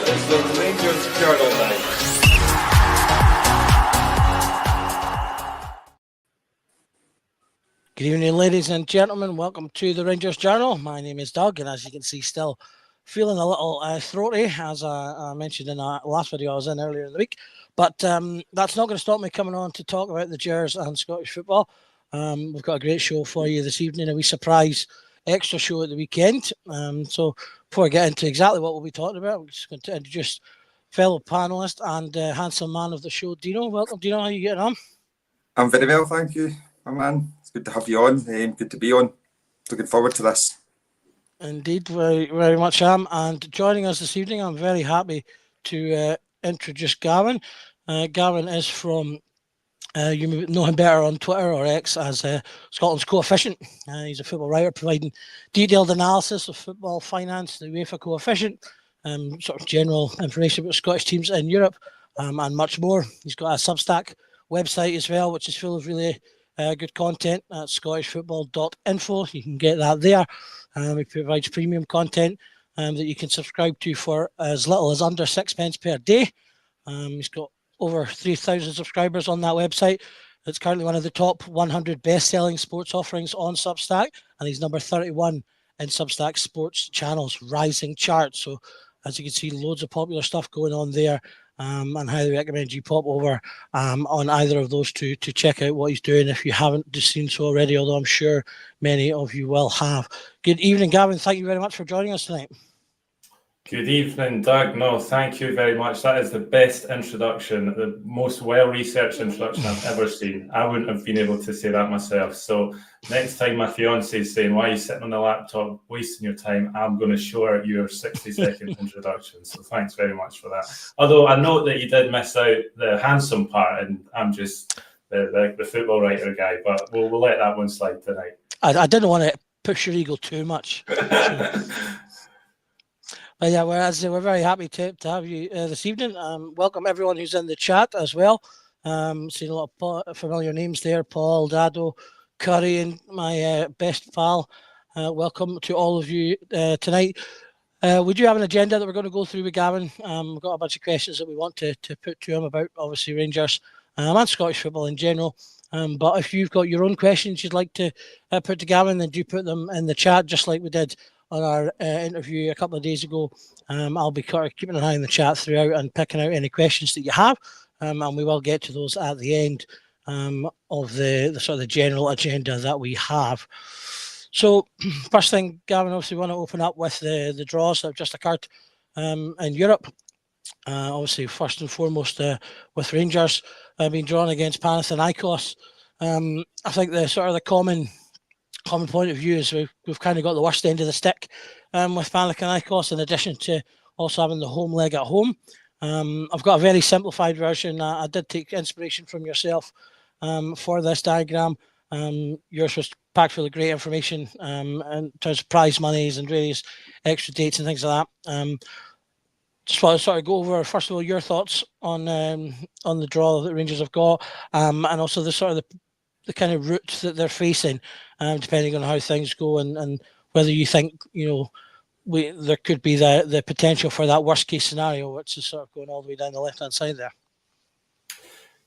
is the Rangers Journal now. Good evening, ladies and gentlemen. Welcome to the Rangers Journal. My name is Doug, and as you can see, still feeling a little throaty, as I mentioned in the last video I was in earlier in the week. But that's not going to stop me coming on to talk about the Gers and Scottish football. We've got a great show for you this evening, a wee surprise extra show at the weekend. So before I get into exactly what we'll be talking about, I'm just going to introduce fellow panellist and handsome man of the show, Dino. Welcome, Dino. How are you getting on? I'm very well, thank you, my man. It's good to have you on. Good to be on. Looking forward to this. Indeed, very, very much am. And joining us this evening, I'm very happy to introduce Gavin. Gavin is from, you may know him better on Twitter or X as Scotland's Coefficient. He's a football writer providing detailed analysis of football finance, the UEFA Coefficient, sort of general information about Scottish teams in Europe, and much more. He's got a Substack website as well, which is full of really good content at scottishfootball.info. You can get that there. He provides premium content that you can subscribe to for as little as under £6 per day. He's got over 3,000 subscribers on that website. It's currently one of the top 100 best-selling sports offerings on Substack, and he's number 31 in Substack sports channels rising chart. So as you can see, loads of popular stuff going on there. And highly recommend you pop over on either of those two to check out what he's doing if you haven't just seen so already, although I'm sure many of you will have. Good evening, Gavin. Thank you very much for joining us tonight. Good evening, Doug. No, thank you very much. That is the best introduction, the most well-researched introduction I've ever seen. I wouldn't have been able to say that myself. So next time my fiance is saying, why are you sitting on the laptop wasting your time, I'm going to show her your 60-second introduction. So thanks very much for that. Although I note that you did miss out the handsome part, and I'm just the football writer guy, but we'll let that one slide tonight. I didn't want to push your ego too much. But yeah, we're very happy to have you this evening. Welcome everyone who's in the chat as well. Seen a lot of familiar names there: Paul, Dado, Curry, and my best pal. Welcome to all of you tonight. We do have an agenda that we're going to go through with Gavin. We've got a bunch of questions that we want to put to him about, obviously, Rangers and Scottish football in general. But if you've got your own questions you'd like to put to Gavin, then do put them in the chat, just like we did on our interview a couple of days ago. I'll be keeping an eye on the chat throughout and picking out any questions that you have, and we will get to those at the end of the sort of the general agenda that we have. So first thing, Gavin, obviously we want to open up with the draws that have just occurred in Europe. Obviously, first and foremost, with Rangers being drawn against Panathinaikos. I think the sort of the common point of view is we've kind of got the worst end of the stick with Panathinaikos, in addition to also having the home leg at home. I've got a very simplified version. I did take inspiration from yourself for this diagram. Yours was packed full of great information in terms of prize monies and various extra dates and things like that. Just want to sort of go over, first of all, your thoughts on the draw that Rangers have got, and also the sort of the kind of route that they're facing, depending on how things go, and whether you think, there could be the potential for that worst case scenario, which is sort of going all the way down the left hand side there.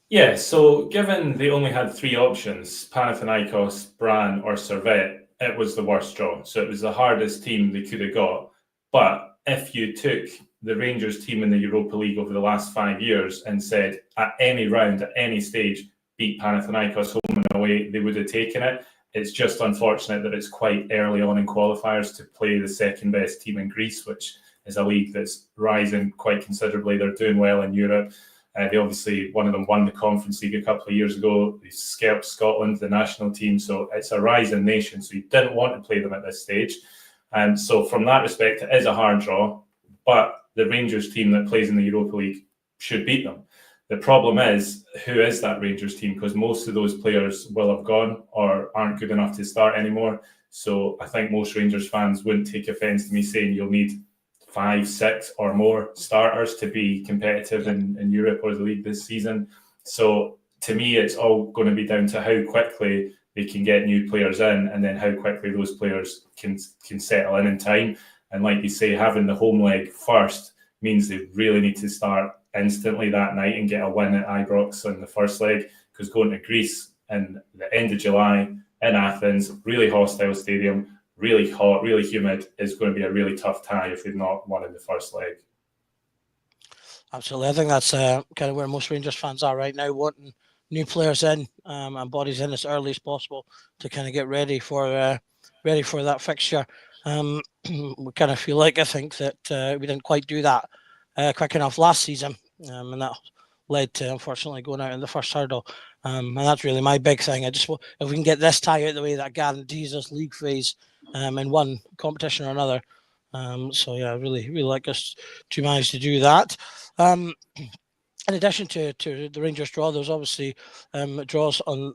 Yeah, so given they only had three options, Panathinaikos, Brann or Servette, it was the worst draw. So it was the hardest team they could have got. But if you took the Rangers team in the Europa League over the last 5 years and said at any round, at any stage, beat Panathinaikos home and away, they would have taken it. It's just unfortunate that it's quite early on in qualifiers to play the second best team in Greece, which is a league that's rising quite considerably. They're doing well in Europe. They obviously, one of them won the Conference League a couple of years ago. They scalped Scotland, the national team. So it's a rising nation. So you didn't want to play them at this stage. And so from that respect, it is a hard draw. But the Rangers team that plays in the Europa League should beat them. The problem is, who is that Rangers team? Because most of those players will have gone or aren't good enough to start anymore. So I think most Rangers fans wouldn't take offence to me saying you'll need 5, 6 or more starters to be competitive in Europe or the league this season. So to me, it's all going to be down to how quickly they can get new players in, and then how quickly those players can settle in time. And like you say, having the home leg first means they really need to start instantly that night and get a win at Ibrox in the first leg, because going to Greece in the end of July in Athens, really hostile stadium, really hot, really humid, is going to be a really tough tie if they've not won in the first leg. Absolutely. I think that's kind of where most Rangers fans are right now, wanting new players in and bodies in as early as possible to kind of get ready for that fixture. We kind of feel like, I think, that we didn't quite do that quick enough last season, and that led to, unfortunately, going out in the first hurdle. And that's really my big thing. If we can get this tie out of the way, that guarantees us league phase in one competition or another. So yeah, I really like us to manage to do that. In addition to the Rangers draw, there's obviously draws on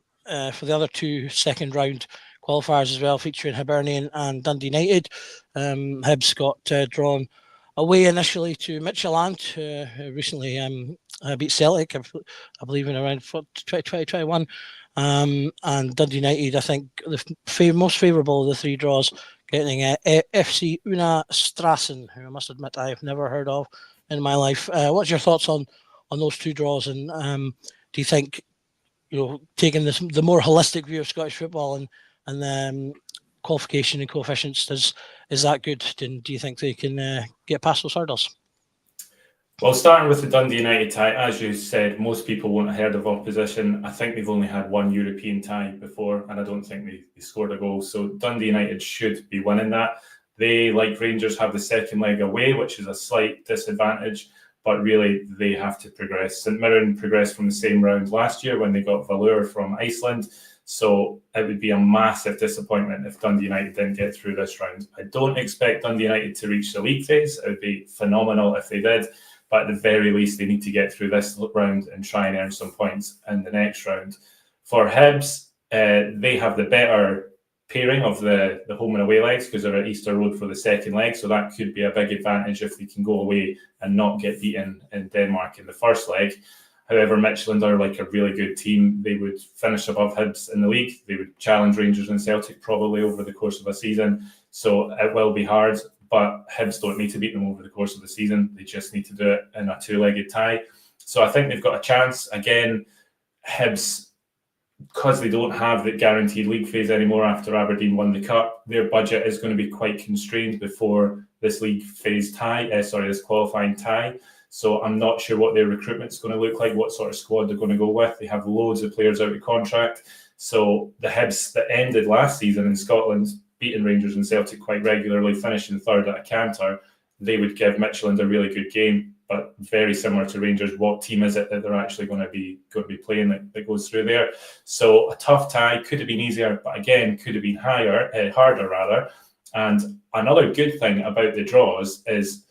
for the other two second round qualifiers as well, featuring Hibernian and Dundee United. Hibs got drawn away initially to Midtjylland, who recently beat Celtic, I believe, in around 2021. And Dundee United, I think, the most favourable of the three draws, getting FC Una Strassen, who I must admit I've never heard of in my life. What's your thoughts on those two draws? And do you think, taking the more holistic view of Scottish football and qualification and coefficients, is that good? And do you think they can get past those hurdles? Well, starting with the Dundee United tie, as you said, most people won't have heard of opposition. I think they've only had one European tie before, and I don't think they scored a goal. So Dundee United should be winning that. They, like Rangers, have the second leg away, which is a slight disadvantage, but really they have to progress. St Mirren progressed from the same round last year when they got Valur from Iceland. So it would be a massive disappointment if Dundee United didn't get through this round. I don't expect Dundee United to reach the league phase. It would be phenomenal if they did. But at the very least, they need to get through this round and try and earn some points in the next round. For Hibs, they have the better pairing of the home and away legs, because they're at Easter Road for the second leg. So that could be a big advantage if they can go away and not get beaten in Denmark in the first leg. However, Midtjylland are like a really good team. They would finish above Hibs in the league. They would challenge Rangers and Celtic probably over the course of a season. So it will be hard. But Hibs don't need to beat them over the course of the season. They just need to do it in a two-legged tie. So I think they've got a chance. Again, Hibs, because they don't have the guaranteed league phase anymore after Aberdeen won the cup, their budget is going to be quite constrained before this league phase tie, this qualifying tie. So I'm not sure what their recruitment's going to look like, what sort of squad they're going to go with. They have loads of players out of contract. So the Hibs that ended last season in Scotland, beating Rangers and Celtic quite regularly, finishing third at a canter, they would give Midtjylland a really good game. But very similar to Rangers, what team is it that they're actually going to be playing that goes through there? So a tough tie, could have been easier, but again, could have been harder rather. And another good thing about the draws is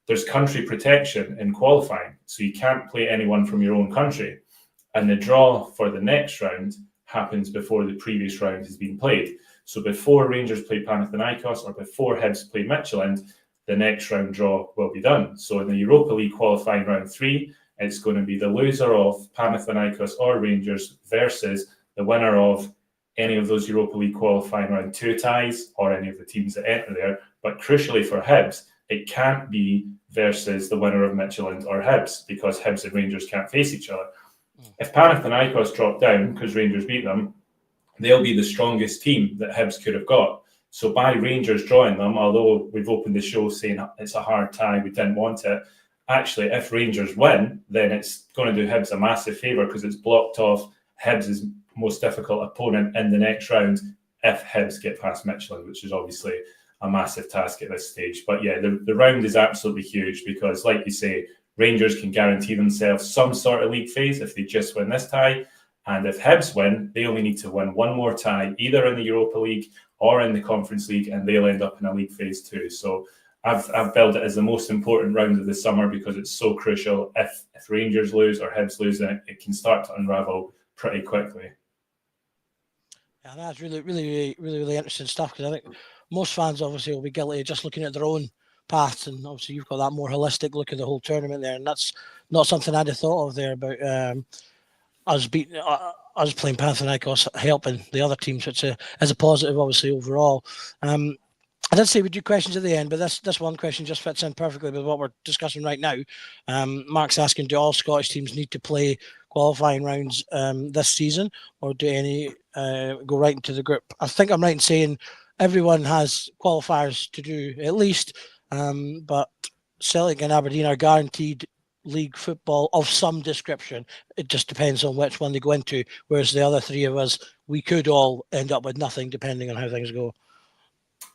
there's country protection in qualifying, so you can't play anyone from your own country. And the draw for the next round happens before the previous round has been played. So before Rangers play Panathinaikos or before Hibs play Midtjylland, the next round draw will be done. So in the Europa League qualifying round 3, it's going to be the loser of Panathinaikos or Rangers versus the winner of any of those Europa League qualifying round 2 ties or any of the teams that enter there. But crucially for Hibs, it can't be versus the winner of Midtjylland or Hibs, because Hibs and Rangers can't face each other. If Panathinaikos drop down because Rangers beat them, they'll be the strongest team that Hibs could have got. So by Rangers drawing them, although we've opened the show saying it's a hard tie, we didn't want it, actually, if Rangers win, then it's going to do Hibs a massive favour, because it's blocked off Hibs' most difficult opponent in the next round if Hibs get past Midtjylland, which is obviously a massive task at this stage. But yeah, the round is absolutely huge, because like you say, Rangers can guarantee themselves some sort of league phase if they just win this tie. And if Hibs win, they only need to win one more tie, either in the Europa League or in the Conference League, and they'll end up in a league phase too. So I've billed it as the most important round of the summer, because it's so crucial. If Rangers lose or Hibs lose, it can start to unravel pretty quickly. Yeah, that's really interesting stuff, because I think most fans obviously will be guilty of just looking at their own paths, and obviously you've got that more holistic look at the whole tournament there, and that's not something I'd have thought of there about us playing Panathinaikos helping the other teams, which is a positive obviously overall. I did say we do questions at the end, but this one question just fits in perfectly with what we're discussing right now. Mark's asking, do all Scottish teams need to play qualifying rounds this season, or do any go right into the group? I think I'm right in saying everyone has qualifiers to do at least, but Celtic and Aberdeen are guaranteed league football of some description. It just depends on which one they go into, whereas the other three of us, we could all end up with nothing depending on how things go.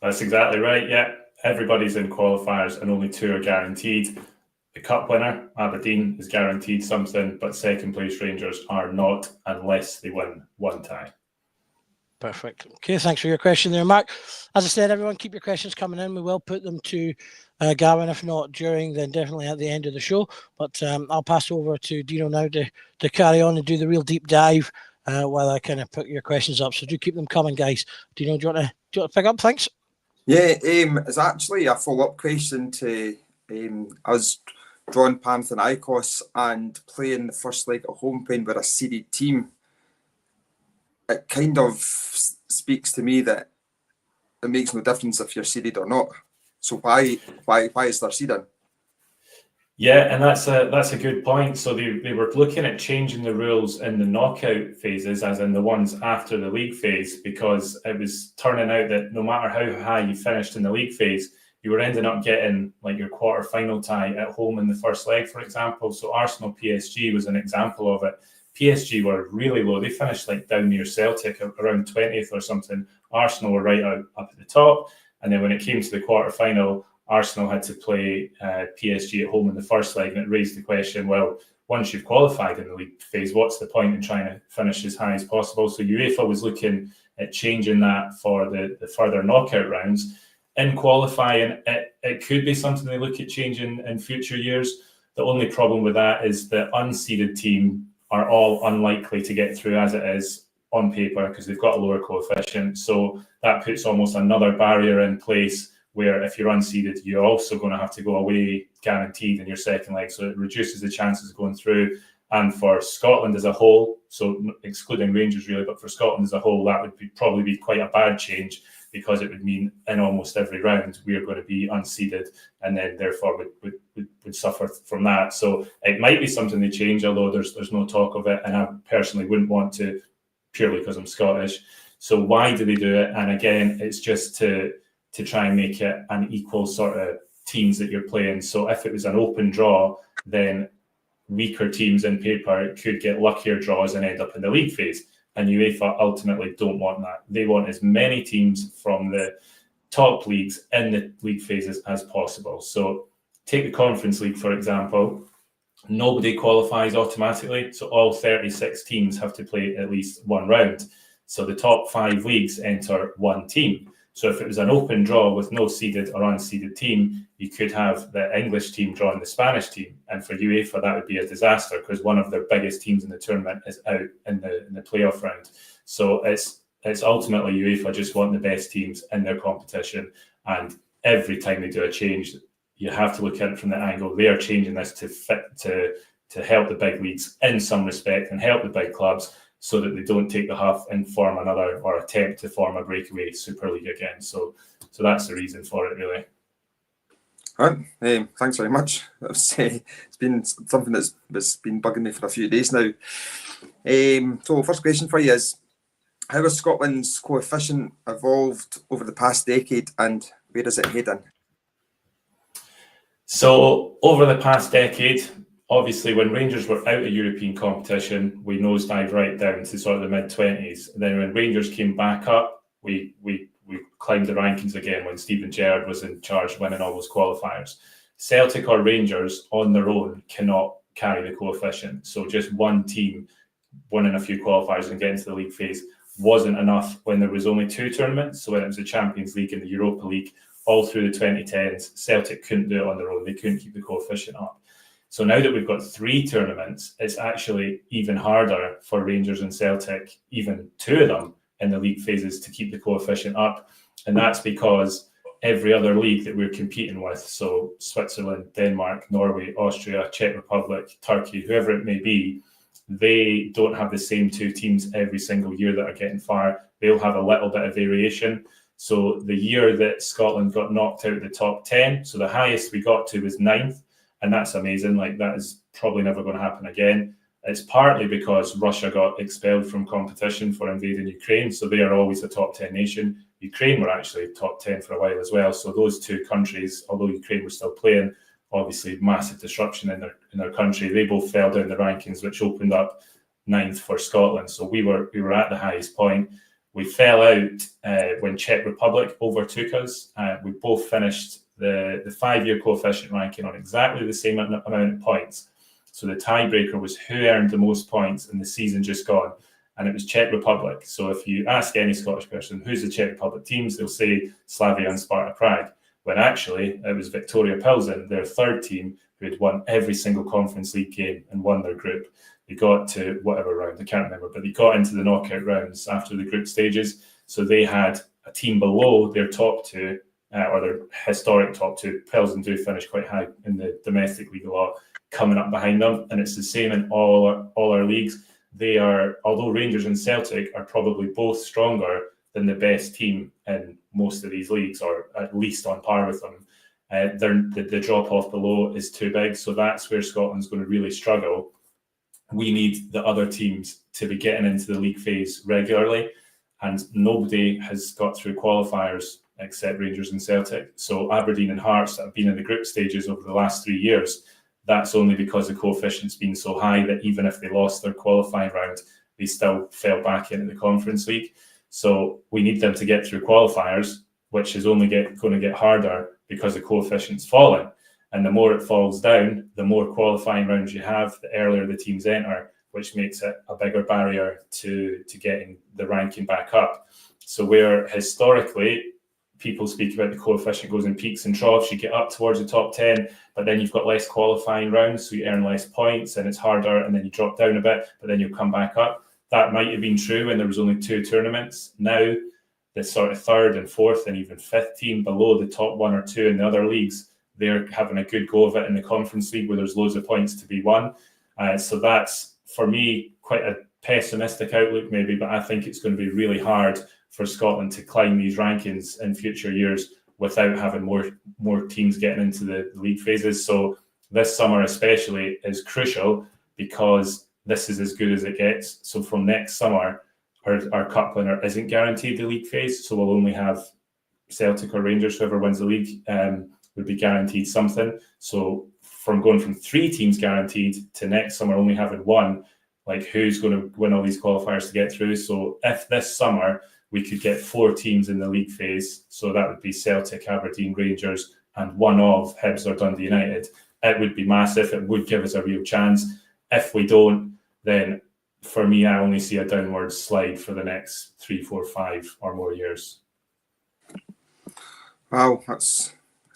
That's exactly right. Yeah, everybody's in qualifiers and only 2 are guaranteed. The cup winner, Aberdeen, is guaranteed something, but second place Rangers are not unless they win one tie. Perfect. Okay, thanks for your question there, Mark. As I said, everyone, keep your questions coming in. We will put them to Gavin, if not during, then definitely at the end of the show. But I'll pass over to Dino now to carry on and do the real deep dive while I kind of put your questions up. So do keep them coming, guys. Dino, do you want to pick up? Thanks. Yeah, it's actually a follow-up question to us drawing Panathinaikos and playing the first leg at home, playing with a seeded team. It kind of speaks to me that it makes no difference if you're seeded or not. So why is there seeding? Yeah, and that's a good point. So they were looking at changing the rules in the knockout phases, as in the ones after the league phase, because it was turning out that no matter how high you finished in the league phase, you were ending up getting like your quarter-final tie at home in the first leg, for example. So Arsenal PSG was an example of it. PSG were really low. They finished like down near Celtic, around 20th or something. Arsenal were right up at the top. And then when it came to the quarter-final, Arsenal had to play PSG at home in the first leg, and it raised the question, well, once you've qualified in the league phase, what's the point in trying to finish as high as possible? So UEFA was looking at changing that for the further knockout rounds. In qualifying, it could be something they look at changing in future years. The only problem with that is the unseeded team are all unlikely to get through as it is on paper because they've got a lower coefficient. So that puts almost another barrier in place where if you're unseeded, you're also going to have to go away guaranteed in your second leg. So it reduces the chances of going through. And for Scotland as a whole, so excluding Rangers really, but for Scotland as a whole, that would probably be quite a bad change, because it would mean in almost every round we are going to be unseeded and then therefore would suffer from that. So it might be something they change, although there's no talk of it, and I personally wouldn't want to, purely because I'm Scottish. So why do they do it? And again, it's just to try and make it an equal sort of teams that you're playing. So if it was an open draw, then weaker teams in paper could get luckier draws and end up in the league phase. And UEFA ultimately don't want that. They want as many teams from the top leagues in the league phases as possible. So take the Conference League, for example. Nobody qualifies automatically. So all 36 teams have to play at least one round. So the top 5 leagues enter one team. So if it was an open draw with no seeded or unseeded team, you could have the English team drawing the Spanish team. And for UEFA, that would be a disaster because one of their biggest teams in the tournament is out in the playoff round. So it's ultimately UEFA just want the best teams in their competition. And every time they do a change, you have to look at it from the angle. They are changing this to help the big leagues in some respect and help the big clubs, so that they don't take the huff and form another or attempt to form a breakaway Super League again. So that's the reason for it, really. All right. Thanks very much. It's been something that's been bugging me for a few days now. So first question for you is, how has Scotland's coefficient evolved over the past decade, and where is it heading? So over the past decade, obviously, when Rangers were out of European competition, we nosedived right down to sort of the mid-20s. And then when Rangers came back up, we climbed the rankings again when Stephen Gerrard was in charge, winning all those qualifiers. Celtic or Rangers on their own cannot carry the coefficient. So just one team winning a few qualifiers and getting to the league phase wasn't enough when there was only 2 tournaments. So when it was the Champions League and the Europa League, all through the 2010s, Celtic couldn't do it on their own. They couldn't keep the coefficient up. So now that we've got 3 tournaments, it's actually even harder for Rangers and Celtic, even 2 of them in the league phases, to keep the coefficient up. And that's because every other league that we're competing with, so Switzerland, Denmark, Norway, Austria, Czech Republic, Turkey, whoever it may be, they don't have the same 2 teams every single year that are getting far. They'll have a little bit of variation. So the year that Scotland got knocked out of the top 10, so the highest we got to was 9th, and that's amazing. Like, that is probably never going to happen again. It's partly because Russia got expelled from competition for invading Ukraine, so they are always a top 10 nation. Ukraine were actually top 10 for a while as well. So those two countries, although Ukraine were still playing, obviously massive disruption in their country, they both fell down the rankings, which opened up 9th for Scotland. So we were at the highest point. We fell out when Czech Republic overtook us. We both finished the 5-year coefficient ranking on exactly the same amount of points. So the tiebreaker was who earned the most points in the season just gone, and it was Czech Republic. So if you ask any Scottish person who's the Czech Republic teams, they'll say Slavia and Sparta Prague, when actually it was Victoria Pilsen, their third team, who had won every single Conference League game and won their group. They got to whatever round, I can't remember, but they got into the knockout rounds after the group stages. So they had a team below their top two, or their historic top two. Pilsen do finish quite high in the domestic league a lot, coming up behind them. And it's the same in all our leagues. They are, although Rangers and Celtic are probably both stronger than the best team in most of these leagues, or at least on par with them, the drop off below is too big. So that's where Scotland's going to really struggle. We need the other teams to be getting into the league phase regularly, and nobody has got through qualifiers except Rangers and Celtic. So Aberdeen and Hearts that have been in the group stages over the last 3 years, that's only because the coefficient's been so high that even if they lost their qualifying round, they still fell back into the Conference League. So we need them to get through qualifiers, which is only going to get harder because the coefficient's falling. And the more it falls down, the more qualifying rounds you have, the earlier the teams enter, which makes it a bigger barrier to getting the ranking back up. So where historically people speak about the coefficient goes in peaks and troughs, you get up towards the top 10, but then you've got less qualifying rounds, so you earn less points and it's harder, and then you drop down a bit, but then you'll come back up. That might have been true when there was only 2 tournaments. Now, the sort of 3rd and 4th and even 5th team below the top 1 or 2 in the other leagues, they're having a good go of it in the Conference League where there's loads of points to be won. So that's, for me, quite a pessimistic outlook maybe, but I think it's going to be really hard for Scotland to climb these rankings in future years without having more teams getting into the league phases. So this summer especially is crucial because this is as good as it gets. So from next summer, our cup winner isn't guaranteed the league phase, so we'll only have Celtic or Rangers, whoever wins the league, would be guaranteed something. So from going from 3 teams guaranteed to next summer only having 1, like who's going to win all these qualifiers to get through? So if this summer we could get 4 teams in the league phase, so that would be Celtic, Aberdeen, Rangers, and one of Hibs or Dundee United, it would be massive. It would give us a real chance. If we don't, then for me, I only see a downward slide for the next 3, 4, 5 or more years. Wow, that's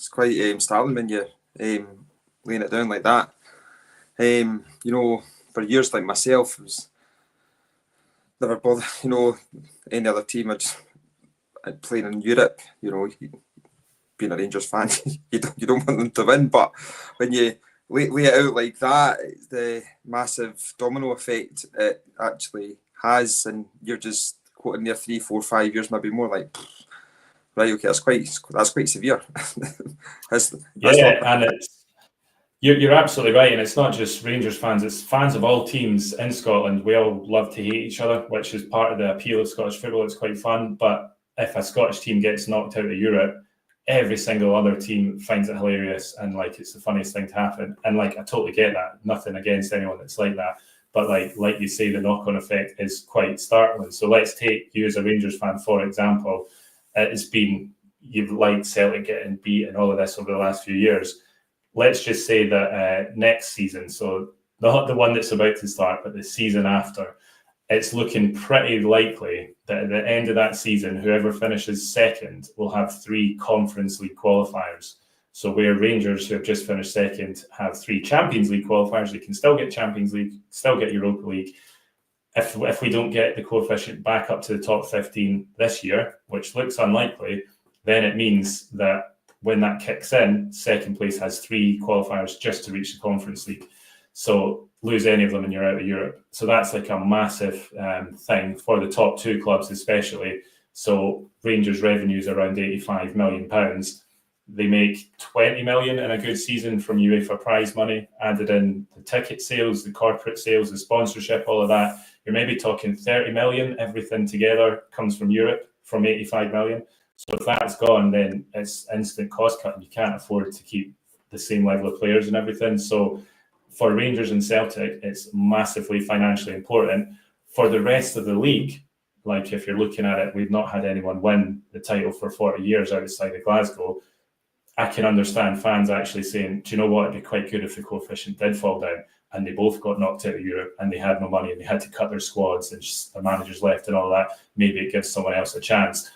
quite startling when you're laying it down like that. You know, for years like myself, I was never bothered, you know, any other team. I'd playing in Europe, you know, being a Rangers fan, you don't want them to win, but when you lay it out like that, it's the massive domino effect it actually has, and you're just quoting there 3, 4, 5 years, maybe more, like, right, okay, that's quite severe. And you're absolutely right, and it's not just Rangers fans, it's fans of all teams in Scotland. We all love to hate each other, which is part of the appeal of Scottish football. It's quite fun, but if a Scottish team gets knocked out of Europe, every single other team finds it hilarious, and like it's the funniest thing to happen. And like, I totally get that, nothing against anyone that's like that, but like you say, the knock-on effect is quite startling. So let's take you as a Rangers fan, for example. It's been, you've liked Celtic getting beat and all of this over the last few years. Let's just say that next season, so not the one that's about to start, but the season after, it's looking pretty likely that at the end of that season, whoever finishes second will have 3 Conference League qualifiers. So where Rangers, who have just finished second, have 3 Champions League qualifiers, they can still get Champions League, still get Europa League. If we don't get the coefficient back up to the top 15 this year, which looks unlikely, then it means that when that kicks in, second place has 3 qualifiers just to reach the Conference League. So lose any of them and you're out of Europe. So that's like a massive thing for the top 2 clubs especially, So Rangers' revenues around £85 million. They make 20 million in a good season from UEFA prize money, added in the ticket sales, the corporate sales, the sponsorship, all of that. You're maybe talking 30 million, everything together comes from Europe from 85 million. So if that's gone, then it's instant cost cut and you can't afford to keep the same level of players and everything. So for Rangers and Celtic, it's massively financially important. For the rest of the league, like if you're looking at it, we've not had anyone win the title for 40 years outside of Glasgow. I can understand fans actually saying, do you know what, it'd be quite good if the coefficient did fall down and they both got knocked out of Europe and they had no money and they had to cut their squads and the managers left and all that. Maybe it gives someone else a chance.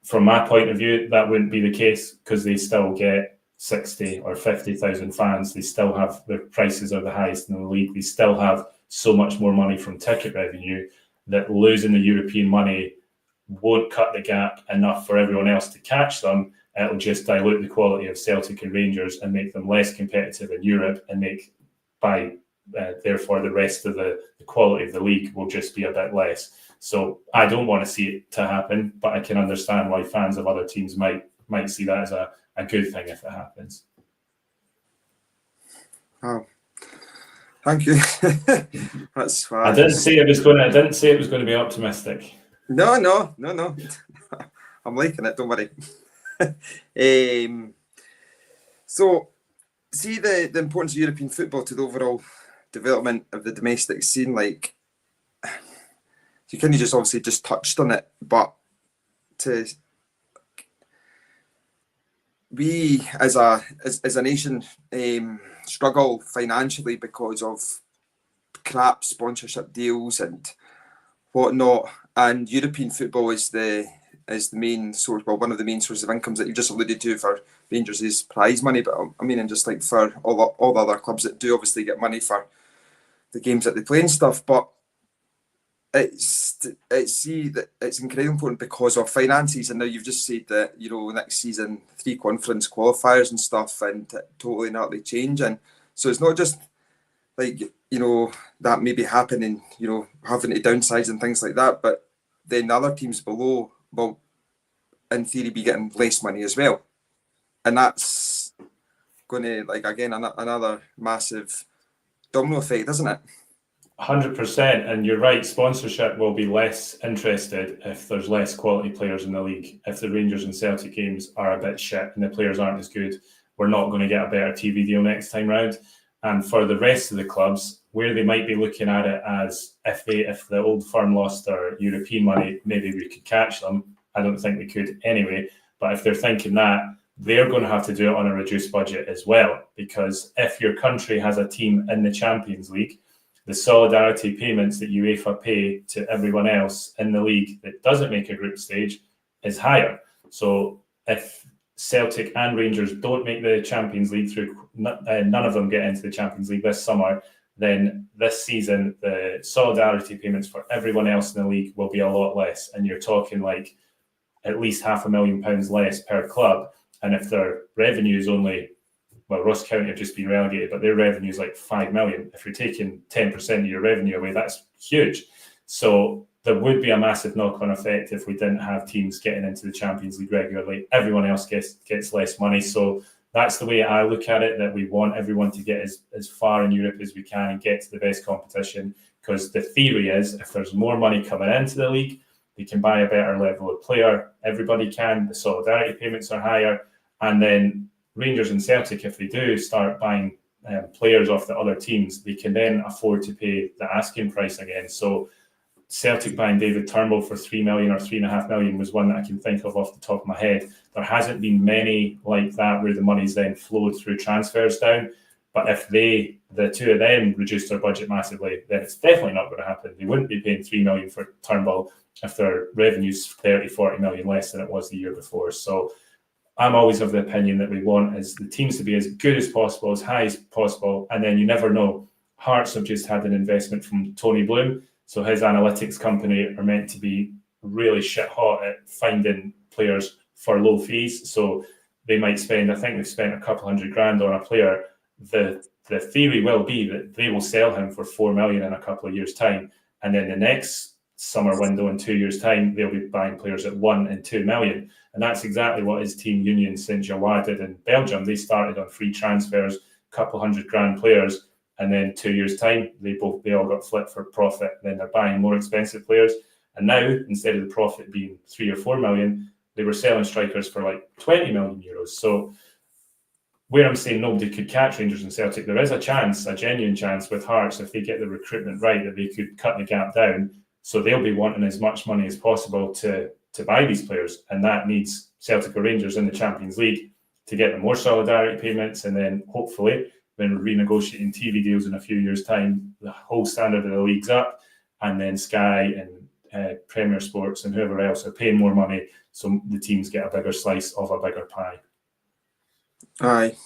From my point of view, that wouldn't be the case because they still get 60 or 50,000 fans. They still have, their prices are the highest in the league. They still have so much more money from ticket revenue that losing the European money won't cut the gap enough for everyone else to catch them. It'll just dilute the quality of Celtic and Rangers and make them less competitive in Europe and make, therefore, the rest of the quality of the league will just be a bit less. So I don't want to see it to happen, but I can understand why fans of other teams might see that as a good thing if it happens. Oh, thank you. That's fine. I didn't say it was going to be optimistic. No. I'm liking it. Don't worry. So, see the importance of European football to the overall development of the domestic scene. Like, you kind of just obviously just touched on it, but we as a nation struggle financially because of crap sponsorship deals and whatnot, and European football is the main source, well, one of the main sources of incomes that you just alluded to for Rangers is prize money, but I mean, and just like for all the other clubs that do obviously get money for the games that they play and stuff, but it's incredibly important because of finances. And now you've just said that, you know, next season 3 conference qualifiers and stuff, and totally not they change, and so it's not just like, you know, that maybe happening, you know, having to downsize and things like that, but then the other teams below will, in theory, be getting less money as well. And that's going to, like, again, another massive domino effect, isn't it? 100%. And you're right, sponsorship will be less interested if there's less quality players in the league. If the Rangers and Celtic games are a bit shit and the players aren't as good, we're not going to get a better TV deal next time round. And for the rest of the clubs, where they might be looking at it as if the Old Firm lost their European money, maybe we could catch them. I don't think we could anyway. But if they're thinking that, they're going to have to do it on a reduced budget as well. Because if your country has a team in the Champions League, the solidarity payments that UEFA pay to everyone else in the league that doesn't make a group stage is higher. So if Celtic and Rangers don't make the Champions League through, none of them get into the Champions League this summer, then this season the solidarity payments for everyone else in the league will be a lot less, and you're talking like at least £500,000 less per club. And if their revenue is only, well, Ross County have just been relegated, but their revenue is like 5 million. If you're taking 10% of your revenue away, that's huge. So there would be a massive knock-on effect if we didn't have teams getting into the Champions League regularly. Everyone else gets less money. So that's the way I look at it, that we want everyone to get as far in Europe as we can and get to the best competition, because the theory is if there's more money coming into the league, they can buy a better level of player. Everybody can. The solidarity payments are higher. And then Rangers and Celtic, if they do start buying players off the other teams, they can then afford to pay the asking price again. So Celtic buying David Turnbull for 3 million or 3.5 million was one that I can think of off the top of my head. There hasn't been many like that where the money's then flowed through transfers down. But if the two of them reduce their budget massively, then it's definitely not going to happen. They wouldn't be paying 3 million for Turnbull if their revenue's 30, 40 million less than it was the year before. So I'm always of the opinion that we want is the teams to be as good as possible, as high as possible, and then you never know. Hearts have just had an investment from Tony Bloom, so his analytics company are meant to be really shit hot at finding players for low fees. So they might spend, I think they've spent a couple $100,000 on a player. The theory will be that they will sell him for 4 million in a couple of years' time, and then the next summer window in 2 years' time, they'll be buying players at 1 and 2 million. And that's exactly what his team Union Saint-Gilloise did in Belgium. They started on free transfers, a couple $100,000 players, and then 2 years' time, they all got flipped for profit. Then they're buying more expensive players. And now, instead of the profit being 3 or 4 million, they were selling strikers for like 20 million euros. So where I'm saying nobody could catch Rangers and Celtic, there is a chance, a genuine chance with Hearts, if they get the recruitment right, that they could cut the gap down. So they'll be wanting as much money as possible to buy these players. And that needs Celtic or Rangers in the Champions League to get them more solidarity payments. And then hopefully, when we're renegotiating TV deals in a few years' time, the whole standard of the league's up. And then Sky and Premier Sports and whoever else are paying more money. So the teams get a bigger slice of a bigger pie. Aye.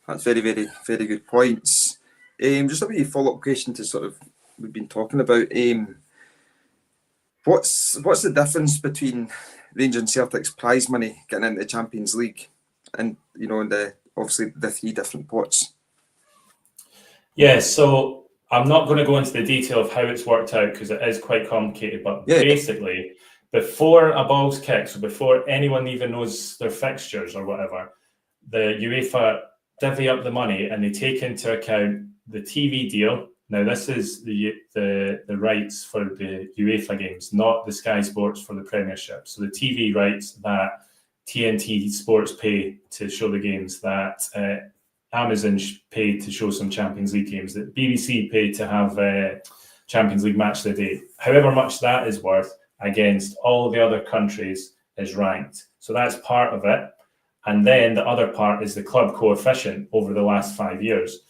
That's very, very, very good points. Just a wee follow-up question to sort of we've been talking about. What's the difference between Rangers and Celtic's prize money getting into the Champions League, and obviously the 3 different pots? Yeah, so I'm not going to go into the detail of how it's worked out because it is quite complicated. But basically, before a ball's kicked, so before anyone even knows their fixtures or whatever, the UEFA divvy up the money and they take into account the TV deal. Now, this is the rights for the UEFA games, not the Sky Sports for the Premiership. So the TV rights that TNT Sports pay to show the games, that Amazon pay to show some Champions League games, that BBC pay to have Champions League match of the day. However much that is worth against all the other countries is ranked. So that's part of it. And then the other part is the club coefficient over the last 5 years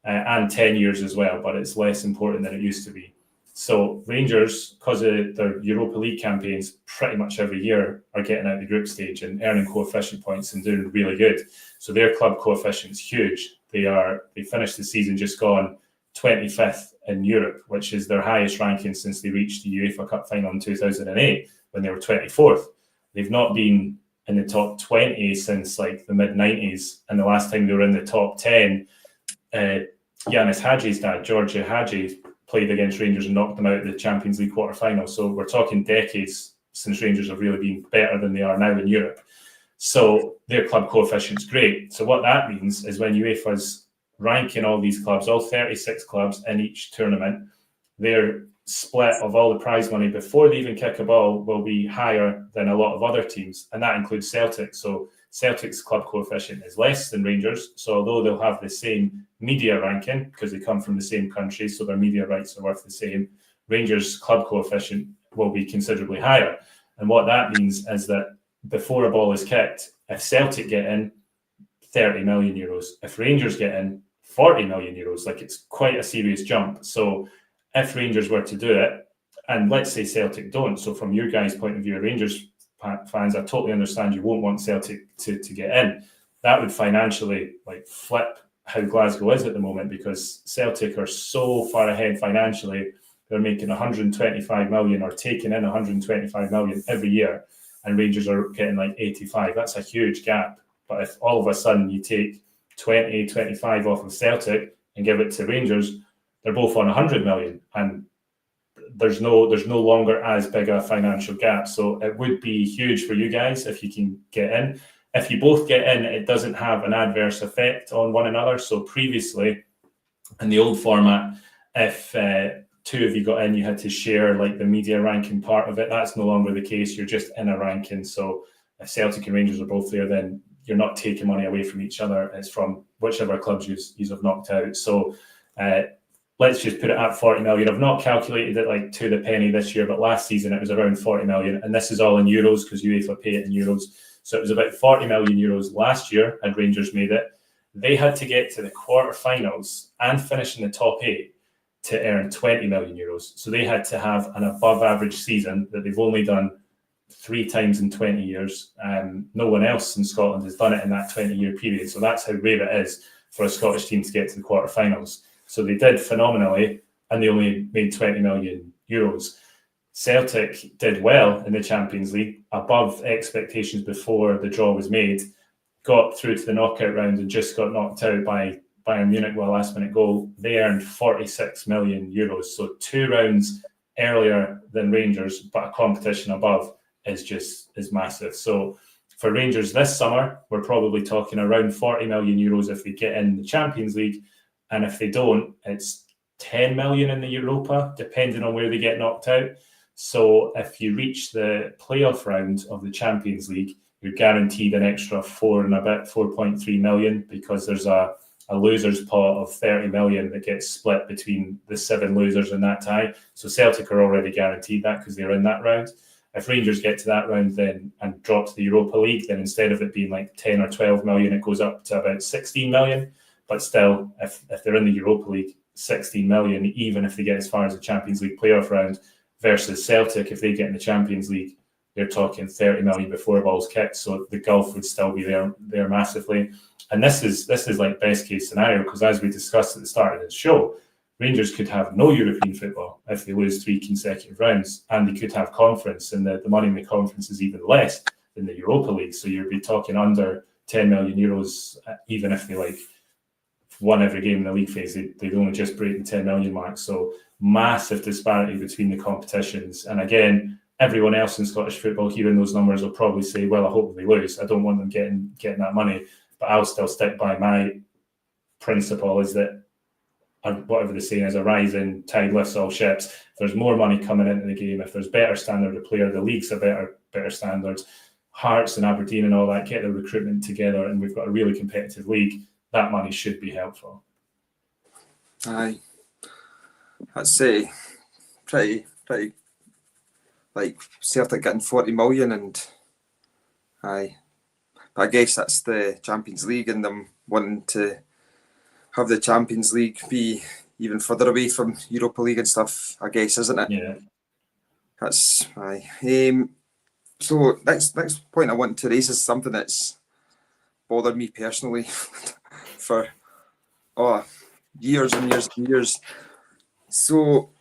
and 10 years as well, but it's less important than it used to be. So Rangers, because of their Europa League campaigns, pretty much every year are getting out of the group stage and earning coefficient points and doing really good. So their club coefficient is huge. They finished the season just gone 25th in Europe, which is their highest ranking since they reached the UEFA Cup final in 2008 when they were 24th. They've not been in the top 20 since like the mid-90s, and the last time they were in the top 10, Yanis Hadji's dad, Georgia Hadji, played against Rangers and knocked them out of the Champions League quarter-final. So we're talking decades since Rangers have really been better than they are now in Europe. So their club coefficient's great. So what that means is when UEFA's ranking all these clubs, all 36 clubs in each tournament, their split of all the prize money before they even kick a ball will be higher than a lot of other teams, and that includes Celtic. So Celtic's club coefficient is less than Rangers. So although they'll have the same media ranking because they come from the same country, so their media rights are worth the same, Rangers' club coefficient will be considerably higher. And what that means is that before a ball is kicked, if Celtic get in, 30 million euros. If Rangers get in, 40 million euros. Like, it's quite a serious jump. So if Rangers were to do it, and let's say Celtic don't, so from your guys' point of view, Rangers fans, I totally understand you won't want Celtic to get in. That would financially like flip how Glasgow is at the moment, because Celtic are so far ahead financially. They're making 125 million or taking in 125 million every year, and Rangers are getting like 85. That's a huge gap. But if all of a sudden you take 20, 25 off of Celtic and give it to Rangers, they're both on 100 million, and there's no longer as big a financial gap. So it would be huge for you guys if you can get in. If you both get in, it doesn't have an adverse effect on one another. So previously, in the old format, if two of you got in, you had to share like the media ranking part of it. That's no longer the case. You're just in a ranking. So if Celtic and Rangers are both there, then you're not taking money away from each other. It's from whichever clubs you have knocked out. So let's just put it at 40 million. I've not calculated it like to the penny this year, but last season it was around 40 million. And this is all in euros because UEFA pay it in euros. So it was about 40 million euros last year, and Rangers made it. They had to get to the quarterfinals and finish in the top 8 to earn 20 million euros. So they had to have an above average season that they've only done 3 times in 20 years. No one else in Scotland has done it in that 20-year period. So that's how rare it is for a Scottish team to get to the quarterfinals. So they did phenomenally, and they only made 20 million euros. Celtic did well in the Champions League, above expectations before the draw was made, got through to the knockout round and just got knocked out by Bayern Munich with a last-minute goal. They earned 46 million euros. So 2 rounds earlier than Rangers, but a competition above is massive. So for Rangers this summer, we're probably talking around 40 million euros if they get in the Champions League. And if they don't, it's 10 million in the Europa, depending on where they get knocked out. So if you reach the playoff round of the Champions League, you're guaranteed an extra 4.3 million, because there's a losers pot of 30 million that gets split between the 7 losers in that tie. So Celtic are already guaranteed that because they're in that round. If Rangers get to that round then and drop to the Europa League, then instead of it being like 10 or 12 million, it goes up to about 16 million. But still, if they're in the Europa League, 16 million, even if they get as far as the Champions League playoff round, versus Celtic, if they get in the Champions League, they're talking 30 million before ball's kicked. So the gulf would still be there massively. And this is like best case scenario, because as we discussed at the start of the show, Rangers could have no European football if they lose 3 consecutive rounds, and they could have conference, and the money in the conference is even less than the Europa League. So you'd be talking under 10 million euros, even if they won every game in the league phase. They'd only just break the 10 million mark. So massive disparity between the competitions. And again, everyone else in Scottish football hearing those numbers will probably say, well, I hope they lose. I don't want them getting that money. But I'll still stick by my principle, is that whatever the saying is, a rising tide lifts all ships. If there's more money coming into the game, if there's better standard of player, the leagues are better standards, Hearts and Aberdeen and all that get the recruitment together, and we've got a really competitive league, that money should be helpful. Aye. That's pretty like Celtic getting 40 million, and aye. But I guess that's the Champions League, and them wanting to have the Champions League be even further away from Europa League and stuff, I guess, isn't it? Yeah. That's aye. So next point I want to raise is something that's bothered me personally for years and years and years. So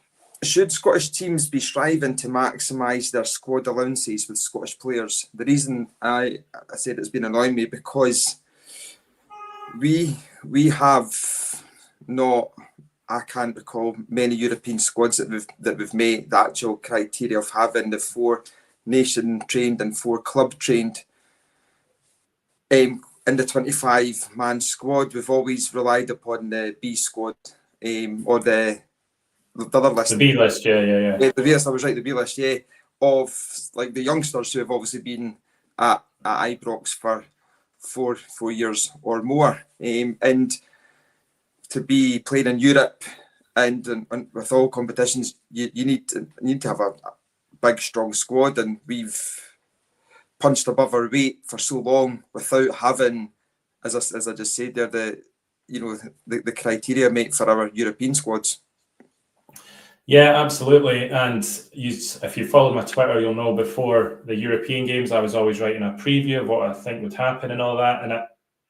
should Scottish teams be striving to maximise their squad allowances with Scottish players? The reason I said it's been annoying me, because we have not, I can't recall many European squads that we've made the actual criteria of having the 4 nation trained and 4 club trained in the 25-man squad. We've always relied upon the B squad, or the other list. The B list, yeah. The B list, I was right, the B list, yeah, of like the youngsters who have obviously been at Ibrox for 4 years or more, and to be playing in Europe and with all competitions, you need to have a big, strong squad, and we've punched above our weight for so long without having, as I just said there, the criteria mate for our European squads. Yeah, absolutely. And if you followed my Twitter, you'll know before the European games, I was always writing a preview of what I think would happen and all that. And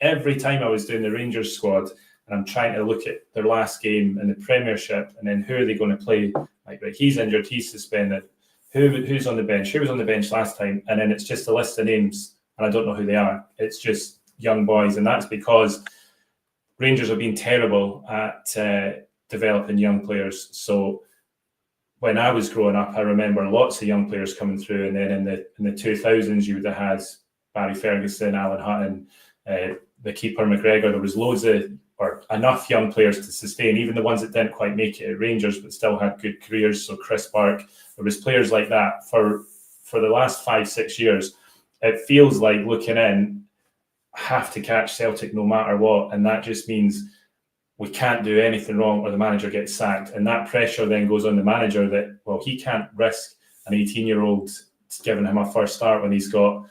every time I was doing the Rangers squad, and I'm trying to look at their last game in the Premiership, and then who are they going to play? Like he's injured, he's suspended. Who's on the bench? Who was on the bench last time? And then it's just a list of names, and I don't know who they are. It's just young boys, and that's because Rangers have been terrible at developing young players. So when I was growing up, I remember lots of young players coming through, and then in the 2000s, you would have had Barry Ferguson, Alan Hutton, the keeper McGregor. There was enough young players to sustain, even the ones that didn't quite make it at Rangers but still had good careers. So Chris Park, there was players like that for the last 5-6 years. It feels like looking in, have to catch Celtic no matter what, and that just means we can't do anything wrong or the manager gets sacked. And that pressure then goes on the manager that, well, he can't risk an 18-year-old giving him a first start when he's got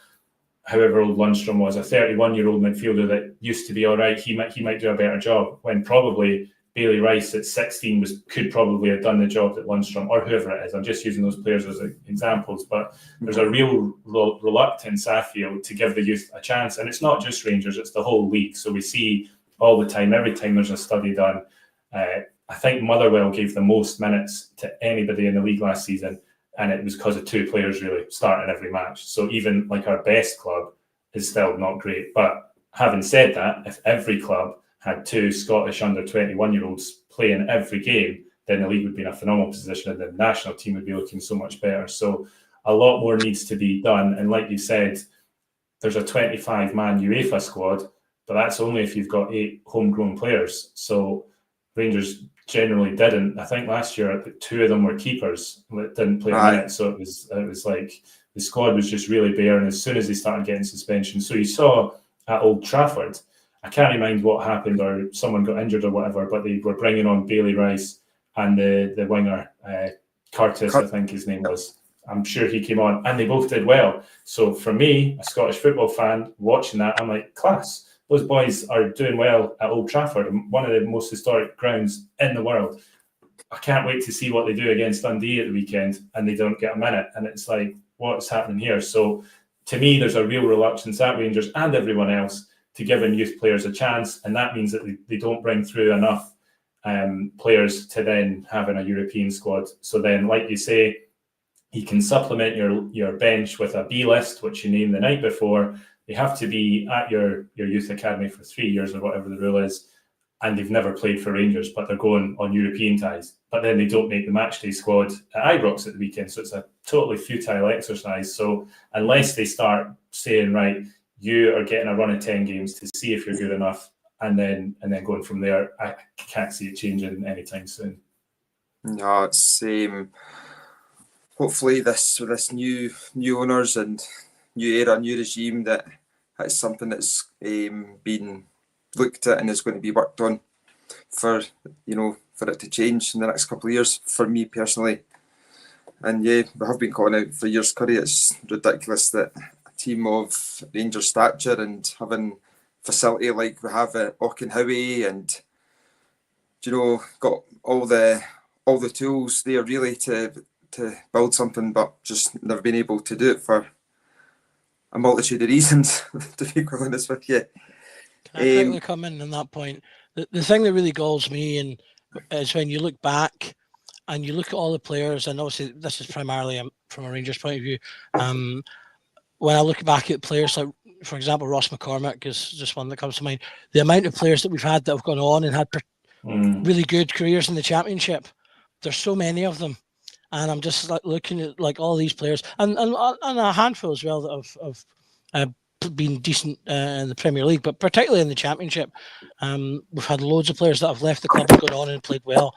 however old Lundstrom was, a 31-year-old midfielder that used to be all right. He might do a better job, when probably Bailey Rice at 16 could probably have done the job that Lundstrom, or whoever it is. I'm just using those players as examples, but there's a real reluctance, I feel, to give the youth a chance. And it's not just Rangers, it's the whole league. So we see all the time, every time there's a study done. I think Motherwell gave the most minutes to anybody in the league last season, and it was because of 2 players really starting every match. So even like our best club is still not great. But having said that, if every club had 2 Scottish under 21-year-olds playing every game, then the league would be in a phenomenal position and the national team would be looking so much better. So a lot more needs to be done. And like you said, there's a 25-man UEFA squad, but that's only if you've got 8 homegrown players. So Rangers generally didn't. I think last year 2 of them were keepers that didn't play a minute. So it was like the squad was just really bare. And as soon as they started getting suspension, so you saw at Old Trafford, I can't mind what happened or someone got injured or whatever, but they were bringing on Bailey Rice and the winger, Curtis, I think his name was. I'm sure he came on and they both did well. So for me, a Scottish football fan, watching that, I'm like, class. Those boys are doing well at Old Trafford, one of the most historic grounds in the world. I can't wait to see what they do against Dundee at the weekend and they don't get a minute. And it's like, what's happening here? So to me, there's a real reluctance at Rangers and everyone else to giving youth players a chance. And that means that they don't bring through enough players to then having a European squad. So then, like you say, you can supplement your bench with a B list, which you name the night before. They have to be at your youth academy for 3 years or whatever the rule is, and they've never played for Rangers, but they're going on European ties. But then they don't make the matchday squad at Ibrox at the weekend, so it's a totally futile exercise. So unless they start saying, right, you are getting a run of 10 games to see if you're good enough, and then going from there, I can't see it changing anytime soon. No, it's hopefully this new owners and new era, new regime, that it's something that's been looked at and is going to be worked on for it to change in the next couple of years. For me personally, and yeah, we have been calling out for years, Curry. It's ridiculous that a team of Rangers stature and having facility like we have at Auchenhowie and got all the tools there really to build something, but just never been able to do it for a multitude of reasons, to be quite honest with you. Can I quickly come in on that point? The thing that really galls me is when you look back and you look at all the players, and obviously this is primarily from a Rangers point of view. When I look back at players like, for example, Ross McCormick is just one that comes to mind. The amount of players that we've had that have gone on and had really good careers in the Championship, there's so many of them. And I'm just like looking at like all these players and a handful as well that have been decent in the Premier League, but particularly in the Championship. We've had loads of players that have left the club and gone on and played well.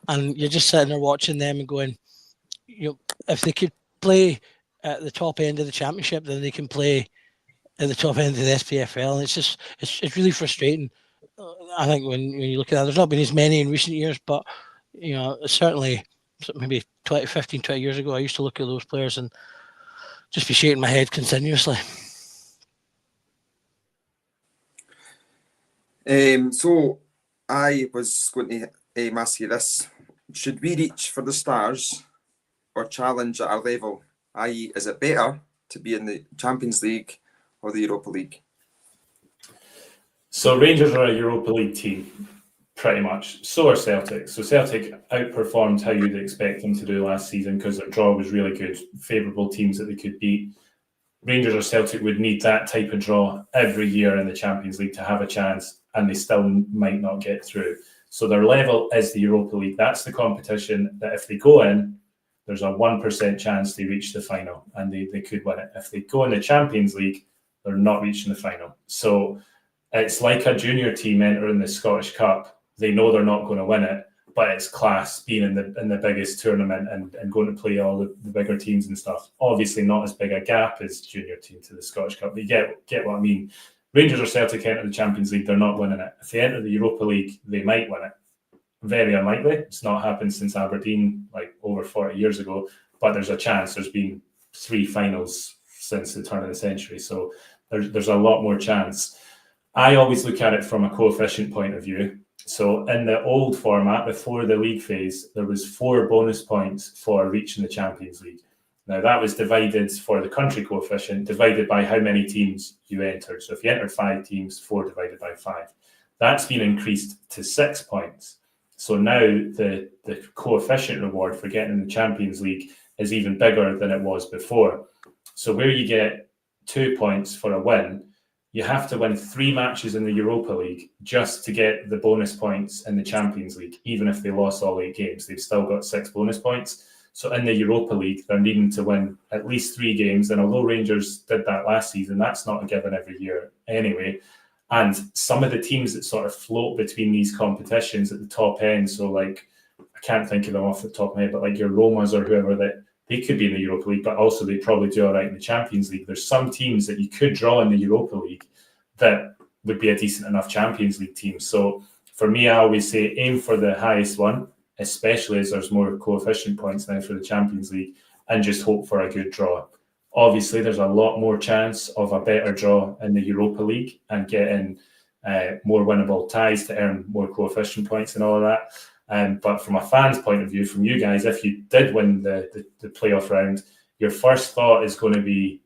And you're just sitting there watching them and going, if they could play at the top end of the Championship, then they can play at the top end of the SPFL. And it's really frustrating. I think when you look at that, there's not been as many in recent years, but certainly maybe 15, 20 years ago, I used to look at those players and just be shaking my head continuously. So I was going to ask you this. Should we reach for the stars or challenge at our level? I.e., is it better to be in the Champions League or the Europa League? So Rangers are a Europa League team, pretty much. So are Celtic. So Celtic outperformed how you'd expect them to do last season because their draw was really good, favourable teams that they could beat. Rangers or Celtic would need that type of draw every year in the Champions League to have a chance, and they still might not get through. So their level is the Europa League. That's the competition that if they go in, there's a 1% chance they reach the final and they could win it. If they go in the Champions League, they're not reaching the final. So it's like a junior team entering the Scottish Cup. They know they're not going to win it, but it's class being in the biggest tournament and going to play all the bigger teams and stuff. Obviously not as big a gap as junior team to the Scottish Cup, but you get what I mean. Rangers or Celtic enter the Champions League, they're not winning it. If they enter the Europa League, they might win it. Very unlikely. It's not happened since Aberdeen, like over 40 years ago, but there's a chance. There's been 3 finals since the turn of the century, so there's a lot more chance. I always look at it from a coefficient point of view. So in the old format, before the league phase, there was 4 bonus points for reaching the Champions League. Now that was divided for the country coefficient, divided by how many teams you entered. So if you entered 5 teams, 4 divided by 5. That's been increased to 6 points. So now the coefficient reward for getting in the Champions League is even bigger than it was before. So where you get 2 points for a win, you have to win 3 matches in the Europa League just to get the bonus points in the Champions League. Even if they lost all 8 games, they've still got 6 bonus points. So in the Europa League, they're needing to win at least 3 games. And although Rangers did that last season, that's not a given every year anyway. And some of the teams that sort of float between these competitions at the top end, so like, I can't think of them off the top of my head, but like your Romas or whoever, that they could be in the Europa League, but also they probably do all right in the Champions League. There's some teams that you could draw in the Europa League that would be a decent enough Champions League team. So for me, I always say aim for the highest one, especially as there's more coefficient points now for the Champions League, and just hope for a good draw. Obviously, there's a lot more chance of a better draw in the Europa League and getting more winnable ties to earn more coefficient points and all of that. But from a fan's point of view, from you guys, if you did win the playoff round, your first thought is going to be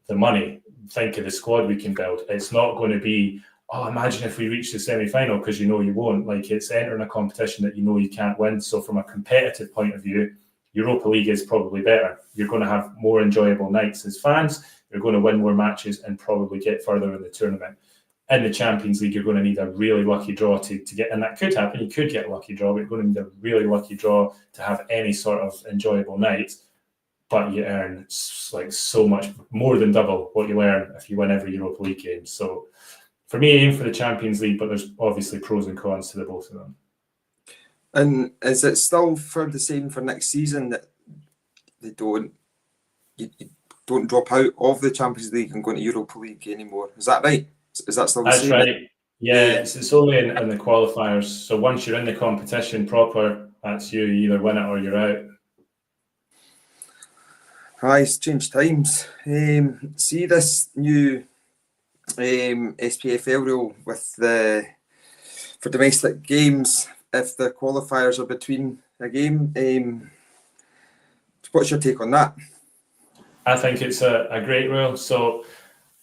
the money. Think of the squad we can build. It's not going to be, oh, imagine if we reach the semi-final, because you know you won't. Like, it's entering a competition that you know you can't win. So from a competitive point of view, Europa League is probably better. You're going to have more enjoyable nights as fans. You're going to win more matches and probably get further in the tournament. In the Champions League, you're going to need a really lucky draw to get, and that could happen. You could get a lucky draw, but you're going to need a really lucky draw to have any sort of enjoyable night. But you earn like so much more than double what you earn if you win every Europa League game. So for me, aim for the Champions League, but there's obviously pros and cons to the both of them. And is it still for the same for next season that you don't drop out of the Champions League and go into Europa League anymore? Is that right? Is that still the same? That's right. Yeah, it's only in the qualifiers. So once you're in the competition proper, that's you either win it or you're out. Aye, it's changed times. See this new SPFL rule with for domestic games, if the qualifiers are between a game. What's your take on that? I think it's a great rule. So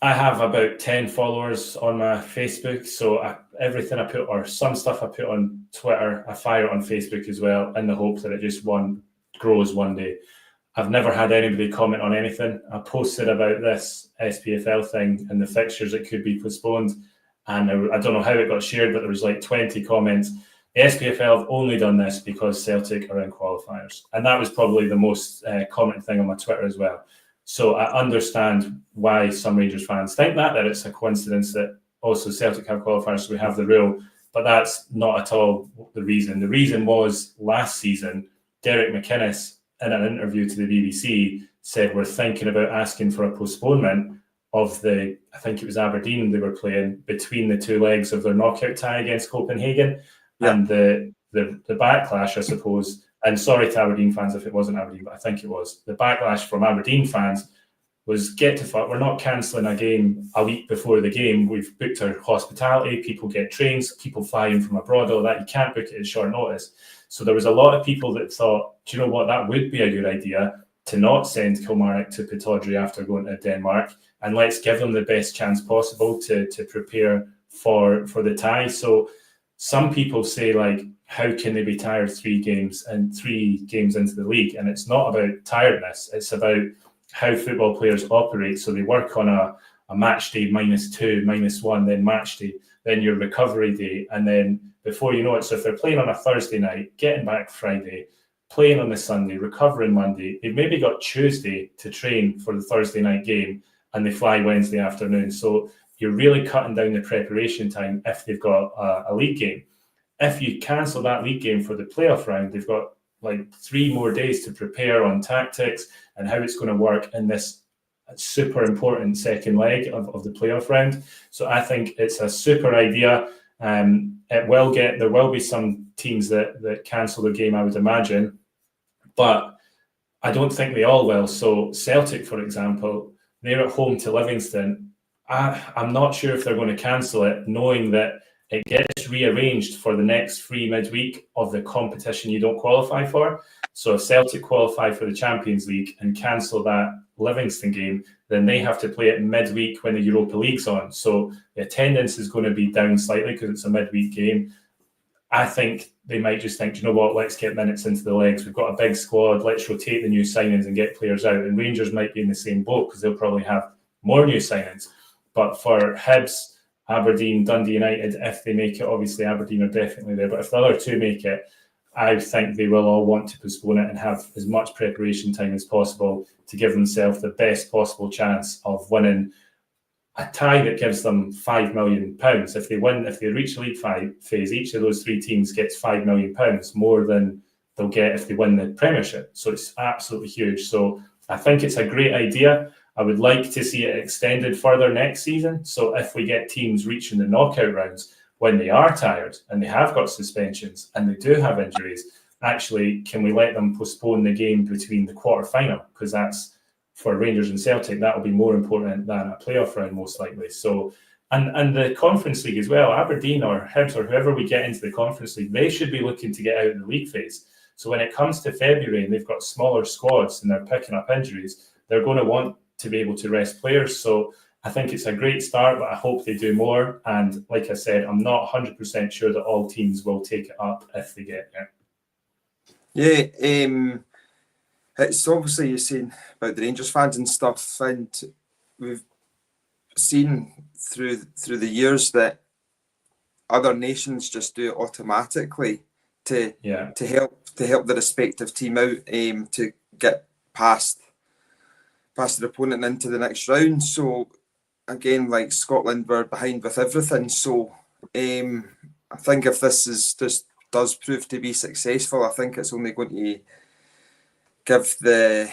I have about 10 followers on my Facebook. So everything I put, or some stuff I put on Twitter, I fire it on Facebook as well, in the hope that it just grows one day. I've never had anybody comment on anything. I posted about this SPFL thing and the fixtures that could be postponed. And I don't know how it got shared, but there was like 20 comments. The SPFL have only done this because Celtic are in qualifiers. And that was probably the most commented thing on my Twitter as well. So I understand why some Rangers fans think that it's a coincidence that also Celtic have qualifiers, so we have the rule. But that's not at all the reason. The reason was last season, Derek McInnes, in an interview to the BBC, said we're thinking about asking for a postponement of I think it was Aberdeen they were playing, between the 2 legs of their knockout tie against Copenhagen. Yeah. And the backlash, I suppose, and sorry to Aberdeen fans if it wasn't Aberdeen, but I think it was, the backlash from Aberdeen fans was, get to fuck, we're not cancelling a game a week before the game. We've booked our hospitality, people get trains, people fly in from abroad, all that. You can't book it at short notice. So there was a lot of people that thought, do you know what, that would be a good idea to not send Kilmarnock to Pittodrie after going to Denmark, and let's give them the best chance possible to prepare for the tie. So some people say, like, how can they be tired 3 games into the league? And it's not about tiredness. It's about how football players operate. So they work on a match day -2, -1, then match day, then your recovery day. And then before you know it, so if they're playing on a Thursday night, getting back Friday, playing on the Sunday, recovering Monday, they've maybe got Tuesday to train for the Thursday night game, and they fly Wednesday afternoon. So you're really cutting down the preparation time if they've got a league game. If you cancel that league game for the playoff round, they've got like 3 more days to prepare on tactics and how it's going to work in this super important second leg of the playoff round. So I think it's a super idea. There will be some teams that cancel the game, I would imagine, but I don't think they all will. So Celtic, for example, they're at home to Livingston. I'm not sure if they're going to cancel it, knowing that it gets rearranged for the next free midweek of the competition you don't qualify for. So if Celtic qualify for the Champions League and cancel that Livingston game, then they have to play it midweek when the Europa League's on. So the attendance is going to be down slightly because it's a midweek game. I think they might just think, you know what, let's get minutes into the legs. We've got a big squad. Let's rotate the new signings and get players out. And Rangers might be in the same boat because they'll probably have more new signings. But for Hibs, Aberdeen, Dundee United, if they make it, obviously Aberdeen are definitely there. But if the other two make it, I think they will all want to postpone it and have as much preparation time as possible to give themselves the best possible chance of winning a tie that gives them £5 million. If they win, if they reach the league phase, each of those three teams gets £5 million, more than they'll get if they win the Premiership. So it's absolutely huge. So I think it's a great idea. I would like to see it extended further next season. So if we get teams reaching the knockout rounds when they are tired and they have got suspensions and they do have injuries, actually, can we let them postpone the game between the quarter-final? Because that's, for Rangers and Celtic, that will be more important than a playoff round, most likely. So, and the Conference League as well, Aberdeen or Hibs or whoever we get into the Conference League, they should be looking to get out of the league phase. So when it comes to February and they've got smaller squads and they're picking up injuries, they're going to want to be able to rest players. So I think it's a great start, but I hope they do more. And like I said, I'm not 100% sure that all teams will take it up if they get there. Yeah, it's obviously, you're saying about the Rangers fans and stuff, and we've seen through the years that other nations just do it automatically to help the respective team out, to get past their opponent into the next round. So again, like Scotland were behind with everything. So I think if this does prove to be successful, I think it's only going to give the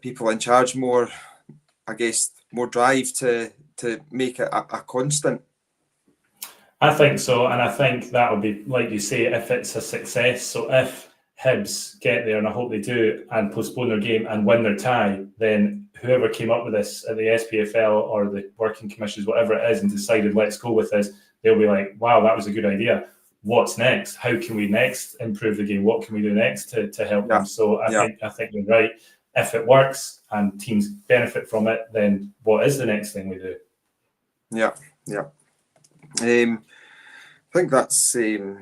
people in charge more, I guess, more drive to make it a constant. I think so, and I think that'll be, like you say, if it's a success. So if Hibs get there, and I hope they do, and postpone their game and win their tie, then whoever came up with this at the SPFL or the working commissions, whatever it is, and decided let's go with this, they'll be like, wow, that was a good idea. What's next? How can we next improve the game? What can we do next to help them? So I think you're right. If it works and teams benefit from it, then what is the next thing we do? Yeah. I think that's so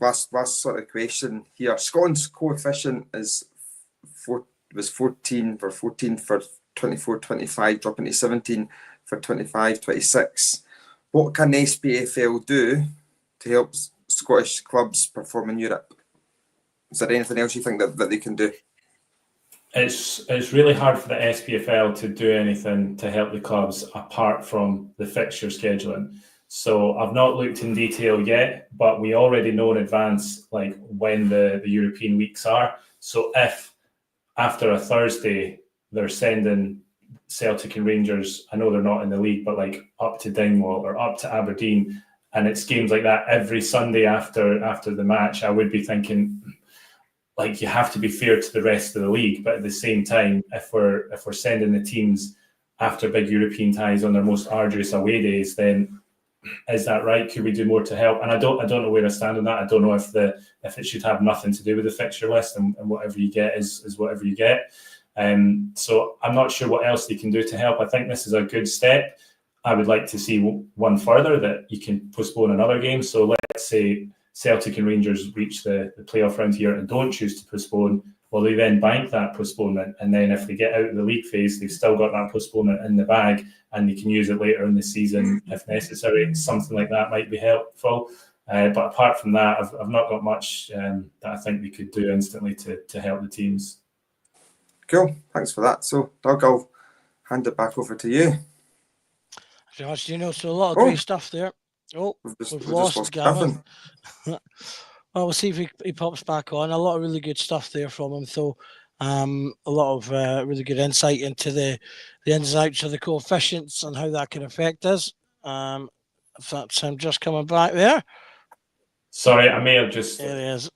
last sort of question here. Scotland's coefficient was 14 for 24-25, dropping to 17 for 25-26. What can SPFL do to help Scottish clubs perform in Europe? Is there anything else you think that they can do? It's really hard for the SPFL to do anything to help the clubs apart from the fixture scheduling. So I've not looked in detail yet, but we already know in advance like when the European weeks are. So if after a Thursday they're sending Celtic and Rangers, I know they're not in the league, but like up to Dingwall or up to Aberdeen, and it's games like that every Sunday after the match, I would be thinking, like, you have to be fair to the rest of the league, but at the same time, if we're sending the teams after big European ties on their most arduous away days, then is that right? Could we do more to help? And I don't know where I stand on that. I don't know if it should have nothing to do with the fixture list, and whatever you get is whatever you get. So I'm not sure what else they can do to help. I think this is a good step. I would like to see one further, that you can postpone another game. So let's say Celtic and Rangers reach the playoff round here and don't choose to postpone. Well, they then bank that postponement, and then if they get out of the league phase, they've still got that postponement in the bag, and they can use it later in the season if necessary. Something like that might be helpful. But apart from that, I've not got much that I think we could do instantly to help the teams. Cool, thanks for that. So, Doug, I'll hand it back over to you. So a lot of great stuff there. Oh, we've lost Gavin. Well, we'll see if he pops back on. A lot of really good stuff there from him, though. A lot of really good insight into the ins and outs of the coefficients and how that can affect us. If that's him just coming back there. Sorry, I may have just there he is.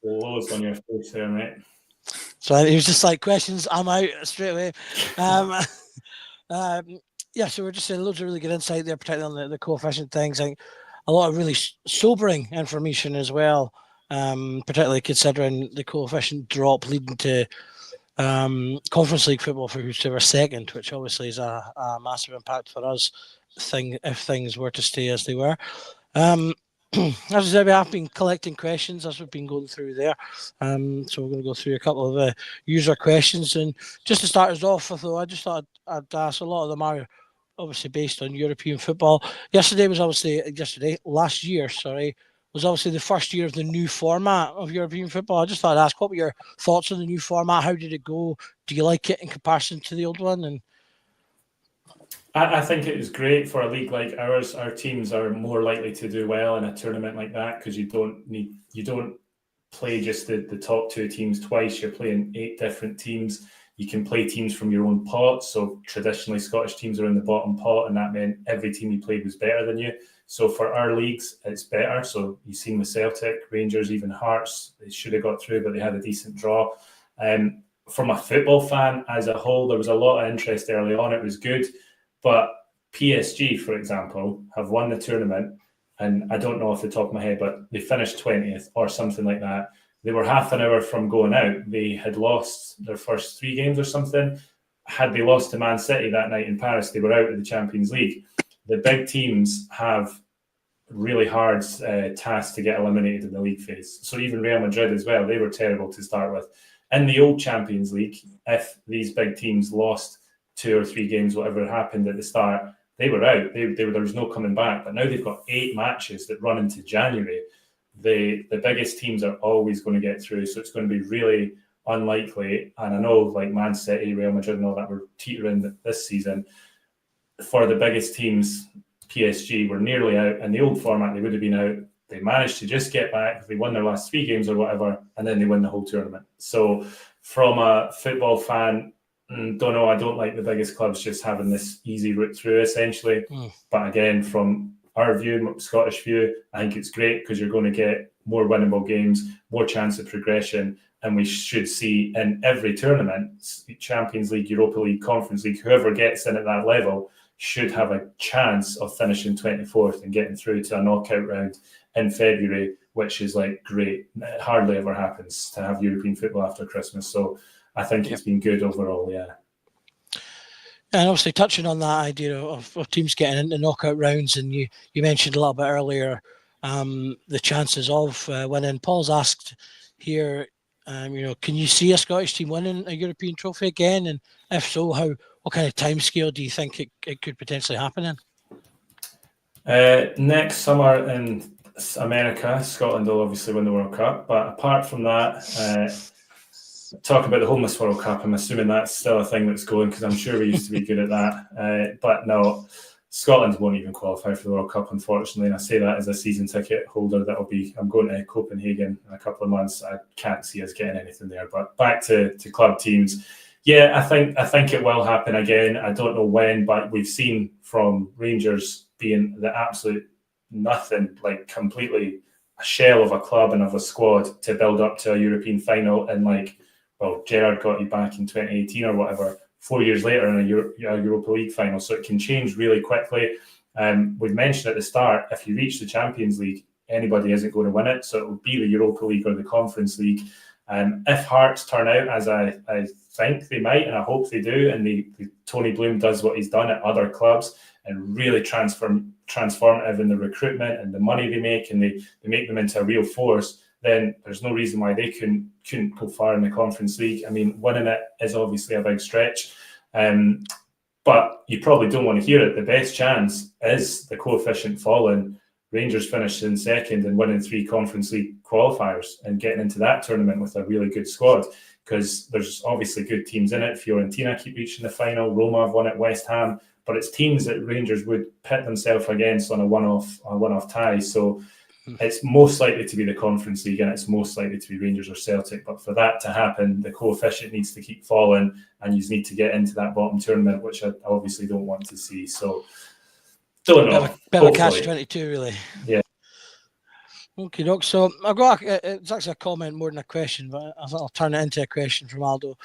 Closed on your face there, mate. So he was just like, questions, I'm out straight away. Yeah, so we're just saying loads of really good insight there, particularly on the coefficient things. I think a lot of really sobering information as well, particularly considering the coefficient drop leading to Conference League football for whoever second, which obviously is a massive impact for us if things were to stay as they were. As I said, we have been collecting questions as we've been going through there. So we're going to go through a couple of user questions. And just to start us off with, though, I just thought I'd ask, a lot of them are obviously based on European football. Last year, was obviously the first year of the new format of European football. I just thought I'd ask, what were your thoughts on the new format? How did it go? Do you like it in comparison to the old one? And I think it was great for a league like ours. Our teams are more likely to do well in a tournament like that because you don't play just the top two teams twice. You're playing 8 different teams. You can play teams from your own pot. So traditionally, Scottish teams are in the bottom pot, and that meant every team you played was better than you. So for our leagues, it's better. So you've seen with Celtic, Rangers, even Hearts, they should have got through, but they had a decent draw. From a football fan as a whole, there was a lot of interest early on. It was good. But PSG, for example, have won the tournament. And I don't know off the top of my head, but they finished 20th or something like that. They were half an hour from going out. They had lost their first 3 games or something. Had they lost to Man City that night in Paris, they were out of the Champions League. The big teams have really hard task to get eliminated in the league phase. So even Real Madrid as well, they were terrible to start with. In the old Champions League, if these big teams lost 2 or 3 games, whatever happened at the start, they were out. There was no coming back. But now they've got 8 matches that run into January. The biggest teams are always going to get through. So it's going to be really unlikely. And I know like Man City, Real Madrid and all that were teetering this season. For the biggest teams, PSG were nearly out. In the old format, they would have been out. They managed to just get back. They won their last 3 games or whatever, and then they win the whole tournament. So from a football fan, don't know. I don't like the biggest clubs just having this easy route through, essentially. But again, from our view, Scottish view, I think it's great because you're going to get more winnable games, more chance of progression, and we should see in every tournament, Champions League, Europa League, Conference League, whoever gets in at that level should have a chance of finishing 24th and getting through to a knockout round in February, which is like great. It hardly ever happens to have European football after Christmas. So I think it's been good overall, yeah. And obviously touching on that idea of teams getting into knockout rounds, and you mentioned a little bit earlier the chances of winning. Paul's asked here, can you see a Scottish team winning a European trophy again? And if so, what kind of timescale do you think it could potentially happen in? Next summer in America, Scotland will obviously win the World Cup. But apart from that, talk about the Homeless World Cup. I'm assuming that's still a thing that's going because I'm sure we used to be good at that. But no, Scotland won't even qualify for the World Cup, unfortunately. And I say that as a season ticket holder. I'm going to Copenhagen in a couple of months. I can't see us getting anything there. But back to club teams. Yeah, I think it will happen again. I don't know when, but we've seen from Rangers being the absolute nothing, like completely a shell of a club and of a squad to build up to a European final. And Gerrard got you back in 2018 or whatever, 4 years later in a Europa League final. So it can change really quickly. We've mentioned at the start, if you reach the Champions League, anybody isn't going to win it. So it will be the Europa League or the Conference League. If Hearts turn out, as I think they might, and I hope they do, and Tony Bloom does what he's done at other clubs and really transformative in the recruitment and the money they make, and they make them into a real force, then there's no reason why they couldn't go far in the Conference League. I mean, winning it is obviously a big stretch, but you probably don't want to hear it. The best chance is the coefficient falling, Rangers finishing second and winning 3 Conference League qualifiers and getting into that tournament with a really good squad, because there's obviously good teams in it. Fiorentina keep reaching the final. Roma have won at West Ham, but it's teams that Rangers would pit themselves against on a one-off tie. So it's most likely to be the Conference League, and it's most likely to be Rangers or Celtic. But for that to happen, the coefficient needs to keep falling, and you need to get into that bottom tournament, which I obviously don't want to see. So don't know. Bit of a catch-22, really. Yeah. Okay, doc. So I've got it's actually a comment more than a question, but I'll turn it into a question from Aldo.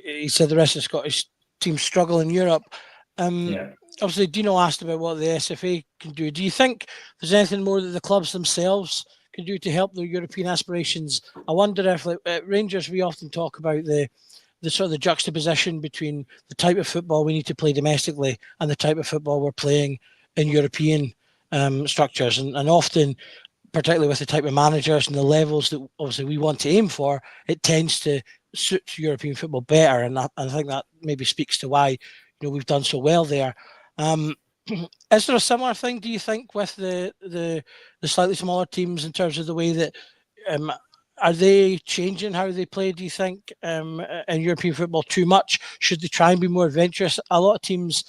He said the rest of the Scottish teams struggle in Europe. Obviously, Dino asked about what the SFA can do. Do you think there's anything more that the clubs themselves can do to help their European aspirations? I wonder if, at Rangers, we often talk about the sort of the juxtaposition between the type of football we need to play domestically and the type of football we're playing in European structures. And often, particularly with the type of managers and the levels that obviously we want to aim for, it tends to suit European football better. And I think that maybe speaks to why we've done so well there. Is there a similar thing, do you think, with the slightly smaller teams in terms of the way that are they changing how they play, do you think, in European football too much? Should they try and be more adventurous? A lot of teams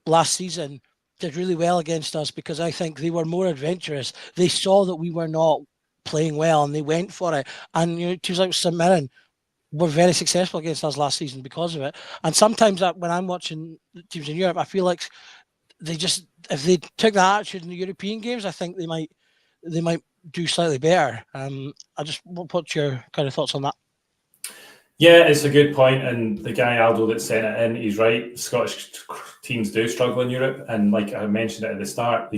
last season did really well against us because I think they were more adventurous. They saw that we were not playing well and they went for it. And teams like St Mirren were very successful against us last season because of it. And sometimes when I'm watching teams in Europe, I feel like they just, if they took that attitude in the European games, I think they might do slightly better. What's your kind of thoughts on that? Yeah, it's a good point, and the guy Aldo that sent it in, he's right. Scottish teams do struggle in Europe, and like I mentioned it at the start,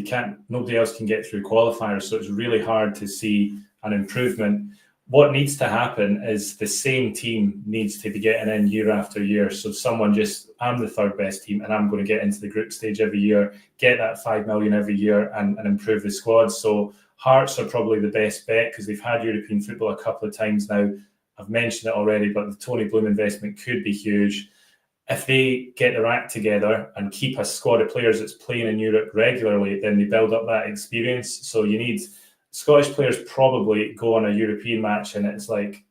nobody else can get through qualifiers, so it's really hard to see an improvement. What needs to happen is the same team needs to be getting in year after year. So I'm the third best team, and I'm going to get into the group stage every year, get that 5 million every year, and improve the squad. So Hearts are probably the best bet because they've had European football a couple of times now. I've mentioned it already, but the Tony Bloom investment could be huge. If they get their act together and keep a squad of players that's playing in Europe regularly, then they build up that experience. So you need Scottish players probably go on a European match and it's like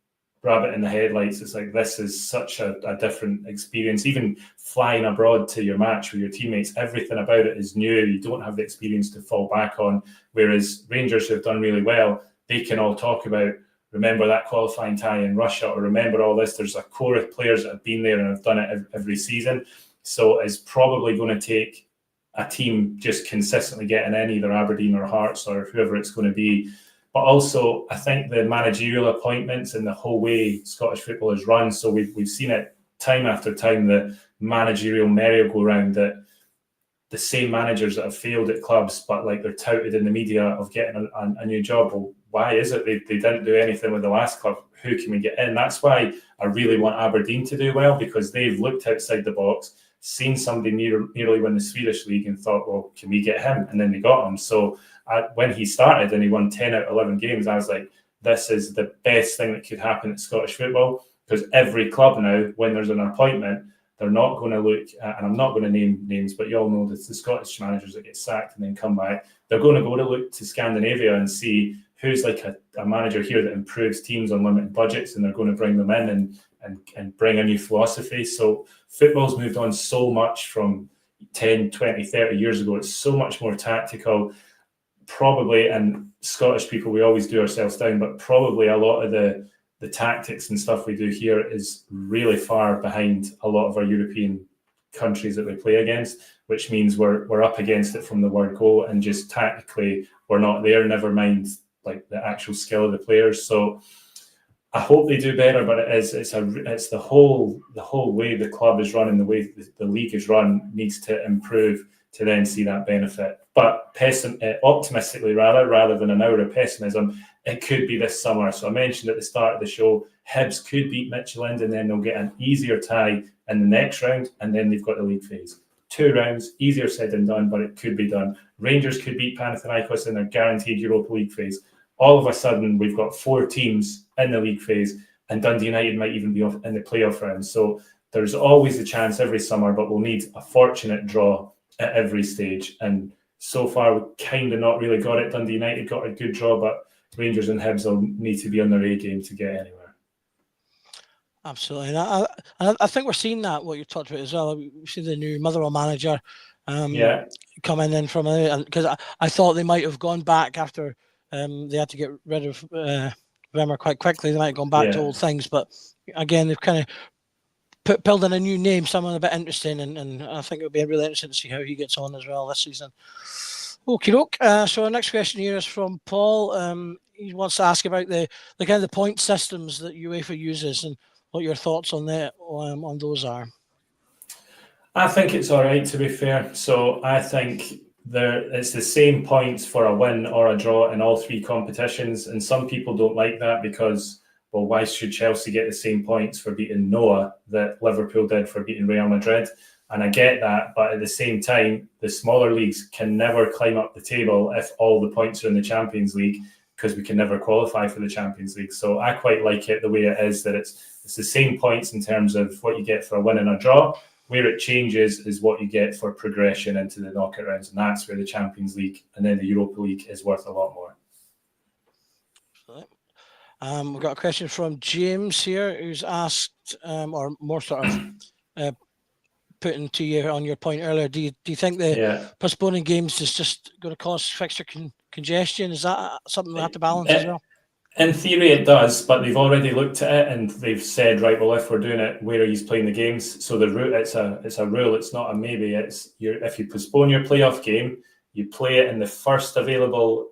rabbit in the headlights. It's like, this is such a different experience. Even flying abroad to your match with your teammates, everything about it is new. You don't have the experience to fall back on. Whereas Rangers, who have done really well, they can all talk about, remember that qualifying tie in Russia, or remember all this. There's a core of players that have been there and have done it every season. So it's probably going to take a team just consistently getting in, either Aberdeen or Hearts or whoever it's going to be. But also, I think the managerial appointments and the whole way Scottish football is run, so we've seen it time after time, the managerial merry-go-round, that the same managers that have failed at clubs, but like they're touted in the media of getting a new job. Well, why is it they didn't do anything with the last club? Who can we get in? That's why I really want Aberdeen to do well, because they've looked outside the box, seen somebody nearly win the Swedish league and thought, well, can we get him? And then they got him. So when he started and he won 10 out of 11 games, I was like, this is the best thing that could happen at Scottish football, because every club now, when there's an appointment, they're not going to look at, and I'm not going to name names, but you all know that the Scottish managers that get sacked and then come back, they're going to go to look to Scandinavia and see who's like a manager here that improves teams on limited budgets, and they're going to bring them in and bring a new philosophy. So football's moved on so much from 10, 20, 30 years ago. It's so much more tactical. Probably, and Scottish people, we always do ourselves down, but probably a lot of the tactics and stuff we do here is really far behind a lot of our European countries that we play against, which means we're up against it from the word go, and just tactically we're not there, never mind like the actual skill of the players. So I hope they do better, but it's the whole way the club is run and the way the league is run needs to improve to then see that benefit. But optimistically, rather than an hour of pessimism, it could be this summer. So I mentioned at the start of the show, Hibs could beat Midtjylland and then they'll get an easier tie in the next round, and then they've got the league phase. 2 rounds, easier said than done, but it could be done. Rangers could beat Panathinaikos in their guaranteed Europa League phase. All of a sudden, we've got 4 teams in the league phase, and Dundee United might even be in the playoff round. So there's always a chance every summer, but we'll need a fortunate draw at every stage. And so far, we kind of not really got it. Dundee United got a good draw, but Rangers and Hibs will need to be on their A game to get anywhere. Absolutely. And I think we're seeing that, what you talked about as well. We see the new Motherwell manager coming in from it, because I thought they might have gone back after they had to get rid of Bremer quite quickly. They might have gone back to old things, but again, they've kind of built in a new name, someone a bit interesting, and I think it'll be really interesting to see how he gets on as well this season. Okie doke. So our next question here is from Paul. He wants to ask about the kind of the point systems that UEFA uses and what your thoughts on that on those are. I think it's all right, to be fair. So I think it's the same points for a win or a draw in all 3 competitions, and some people don't like that because, well, why should Chelsea get the same points for beating Noah that Liverpool did for beating Real Madrid? And I get that, but at the same time, the smaller leagues can never climb up the table if all the points are in the Champions League, because we can never qualify for the Champions League. So I quite like it the way it is, that it's the same points in terms of what you get for a win and a draw, Where it changes is what you get for progression into the knockout rounds, and that's where the Champions League and then the Europa League is worth a lot more. We've got a question from James here, who's asked, or more sort of putting to you on your point earlier. Do you think the postponing games is just going to cause fixture congestion? Is that something we have to balance as well? In theory, it does, but they've already looked at it and they've said, right, well, if we're doing it, where are you playing the games? So the route, it's a rule. It's not a maybe. It's if you postpone your playoff game, you play it in the first available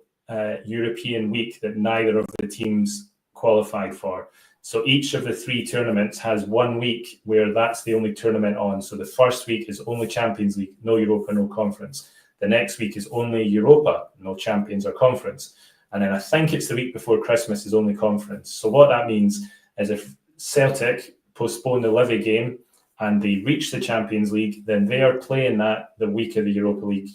European week that neither of the teams qualified for. So each of the 3 tournaments has 1 week where that's the only tournament on. So the first week is only Champions League, no Europa, no Conference. The next week is only Europa, no Champions or Conference. And then I think it's the week before Christmas is only Conference. So what that means is if Celtic postpone the Livy game and they reach the Champions League, then they are playing that the week of the Europa League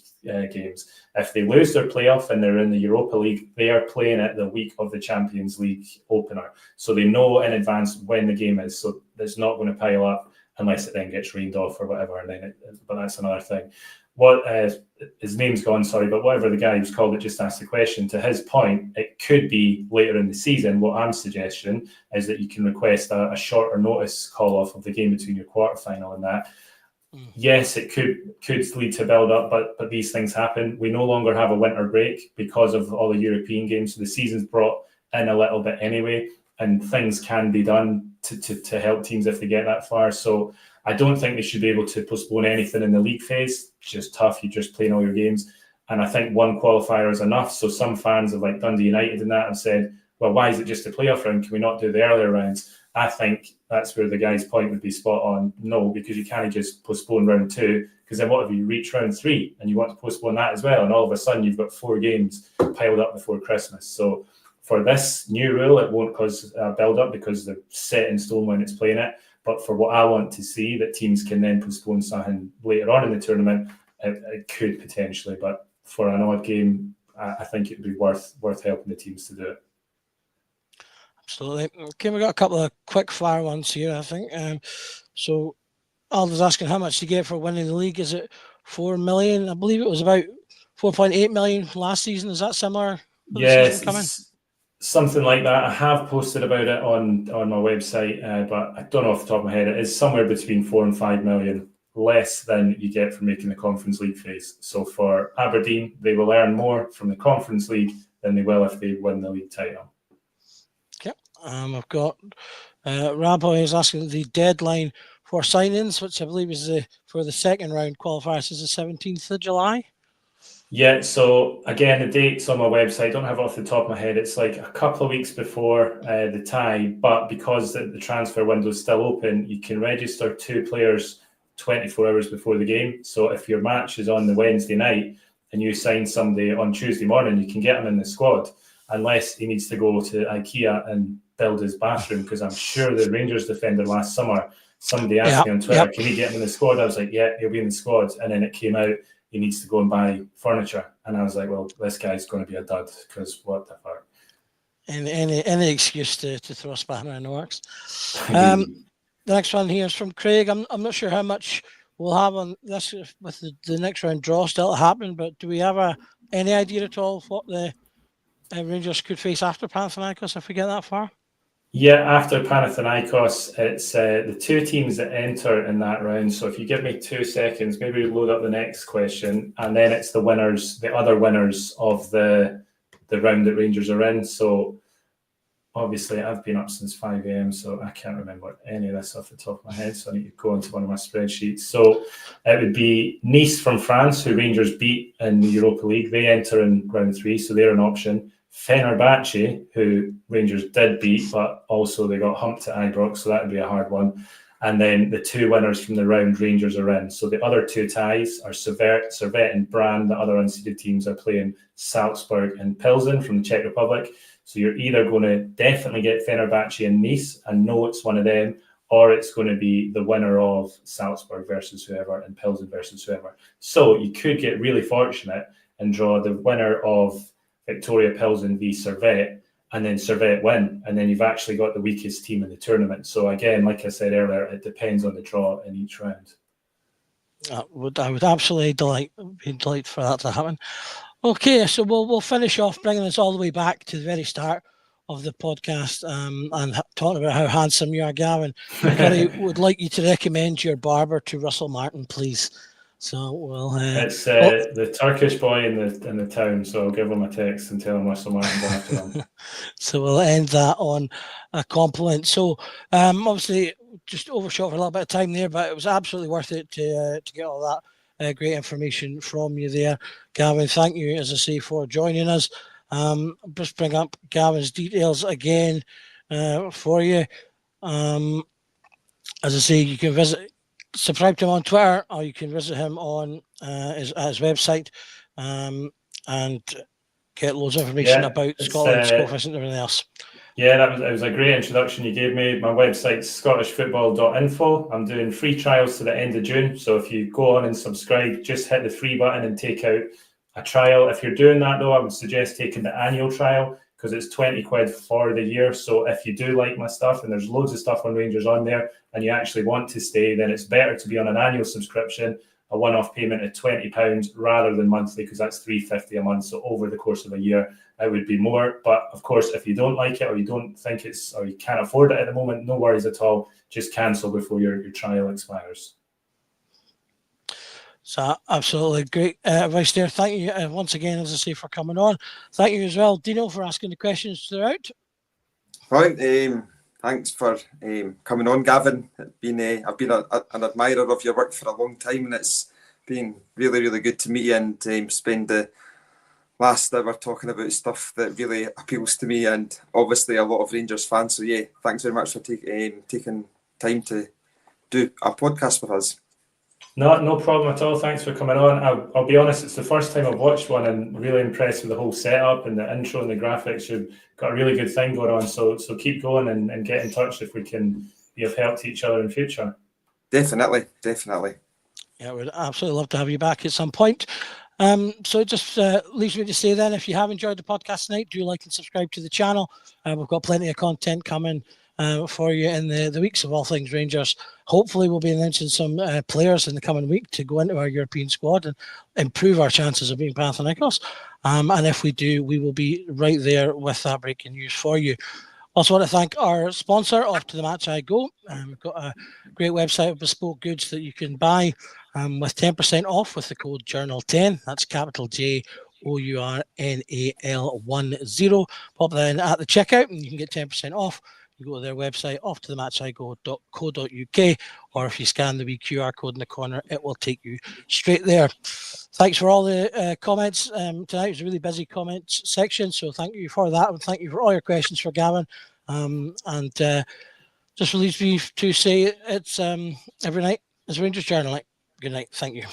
games. If they lose their playoff and they're in the Europa League, they are playing it the week of the Champions League opener. So they know in advance when the game is. So it's not going to pile up unless it then gets rained off or whatever. And then but that's another thing. What his name's gone, sorry, but whatever the guy who's called it just asked the question. To his point, it could be later in the season. What I'm suggesting is that you can request a shorter notice call off of the game between your quarterfinal and that. Yes, it could lead to build up, but these things happen. We no longer have a winter break because of all the European games, so the season's brought in a little bit anyway, and things can be done to help teams if they get that far. So I don't think they should be able to postpone anything in the league phase. It's just tough. You're just playing all your games. And I think one qualifier is enough. So some fans of like Dundee United and that have said, well, why is it just a playoff round? Can we not do the earlier rounds? I think that's where the guy's point would be spot on. No, because you can't just postpone round 2, because then what if you reach round 3 and you want to postpone that as well? And all of a sudden you've got 4 games piled up before Christmas. So for this new rule, it won't cause a build up because they're set in stone when it's playing it. But for what I want to see, that teams can then postpone something later on in the tournament, it could potentially. But for an odd game, I think it would be worth helping the teams to do it. Absolutely. Okay, we've got a couple of quick fire ones here, I think. So Aldo's asking how much to get for winning the league. Is it 4 million? I believe it was about 4.8 million last season. Is that similar? Yes, something like that. I have posted about it on my website, but I don't know off the top of my head. It is somewhere between 4 and 5 million less than you get for making the Conference League phase. So for Aberdeen, they will earn more from the Conference League than they will if they win the league title. Okay. I've got Rabbi is asking the deadline for signings, which I believe is for the second round qualifiers, is the 17th of July. Yeah, so again, the date's on my website. I don't have it off the top of my head. It's like a couple of weeks before the tie, but because the transfer window is still open, you can register 2 players 24 hours before the game. So if your match is on the Wednesday night and you sign somebody on Tuesday morning, you can get him in the squad, unless he needs to go to IKEA and build his bathroom, because I'm sure the Rangers defender last summer, somebody asked me on Twitter, can he get him in the squad? I was like, yeah, he'll be in the squad. And then it came out, he needs to go and buy furniture. And I was like, well, this guy's going to be a dud, because what the fuck? Any excuse to throw a spanner in the works. The next one here is from Craig. I'm not sure how much we'll have on this with the next round draw still happening, but do we have any idea at all of what the Rangers could face after Panathinaikos if we get that far? Yeah, after Panathinaikos, it's the 2 teams that enter in that round. So if you give me 2 seconds, maybe we'll load up the next question, and then it's the winners, the other winners of the round that Rangers are in. So obviously I've been up since 5 a.m, so I can't remember any of this off the top of my head. So I need to go into one of my spreadsheets. So it would be Nice from France, who Rangers beat in the Europa League. They enter in round 3, so they're an option. Fenerbahce, who Rangers did beat, but also they got humped at Ibrox, so that would be a hard one. And then the 2 winners from the round Rangers are in. So the other 2 ties are Servette and Brann. The other unseeded teams are playing Salzburg and Pilsen from the Czech Republic. So you're either going to definitely get Fenerbahce and Nice and know it's one of them, or it's going to be the winner of Salzburg versus whoever and Pilsen versus whoever. So you could get really fortunate and draw the winner of Victoria Pilsen v Servette, and then Servette win, and then you've actually got the weakest team in the tournament. So again, like I said earlier, it depends on the draw in each round. I would absolutely be delighted for that to happen. Okay, so we'll finish off bringing us all the way back to the very start of the podcast, and talking about how handsome you are, Gavin. Curry would like you to recommend your barber to Russell Martin, please. So we'll. It's the Turkish boy in the town, so I'll give him a text and tell him Russell Martin's after him. So we'll end that on a compliment. So obviously, just overshot for a little bit of time there, but it was absolutely worth it to get all that great information from you there, Gavin. Thank you, as I say, for joining us. Just bring up Gavin's details again for you. As I say, you can subscribe to him on Twitter, or you can visit him on his website and get loads of information about Scotland, Scottish, and everything else. Yeah, it was a great introduction you gave me. My website's scottishfootball.info. I'm doing free trials to the end of June. So if you go on and subscribe, just hit the free button and take out a trial. If you're doing that, though, I would suggest taking the annual trial, because it's 20 quid for the year. So if you do like my stuff, and there's loads of stuff on Rangers on there, and you actually want to stay, then it's better to be on an annual subscription, a one-off payment of £20 rather than monthly, because that's $3.50 a month. So over the course of a year, it would be more. But of course, if you don't like it, or you don't think or you can't afford it at the moment, no worries at all. Just cancel before your trial expires. So absolutely great advice there. Thank you once again, as I say, for coming on. Thank you as well, Dino, for asking the questions throughout. Right, thanks for coming on, Gavin. I've been an admirer of your work for a long time, and it's been really, really good to meet you and spend the last hour talking about stuff that really appeals to me, and obviously a lot of Rangers fans. So yeah, thanks very much for taking time to do a podcast with us. No problem at all. Thanks for coming on. I'll be honest, it's the first time I've watched one, and really impressed with the whole setup and the intro and the graphics. You've got a really good thing going on. So keep going and get in touch if we can be of help to each other in future. Definitely. Yeah, we'd absolutely love to have you back at some point. So it just leaves me to say then, if you have enjoyed the podcast tonight, do like and subscribe to the channel. We've got plenty of content coming for you in the weeks of all things Rangers. Hopefully we'll be announcing some players in the coming week to go into our European squad and improve our chances of being Panathinaikos. And if we do, we will be right there with that breaking news for you. Also want to thank our sponsor, Off to the Match I Go. We've got a great website of bespoke goods that you can buy with 10% off with the code Journal10. That's capital JOURNAL10. Pop that in at the checkout and you can get 10% off. You go to their website, offtothematchigo.co.uk, or if you scan the wee QR code in the corner, it will take you straight there. Thanks for all the comments. Tonight was a really busy comments section, so thank you for that, and thank you for all your questions for Gavin. Just leaves me to say it's every night is Rangers Journal night. Good night. Thank you.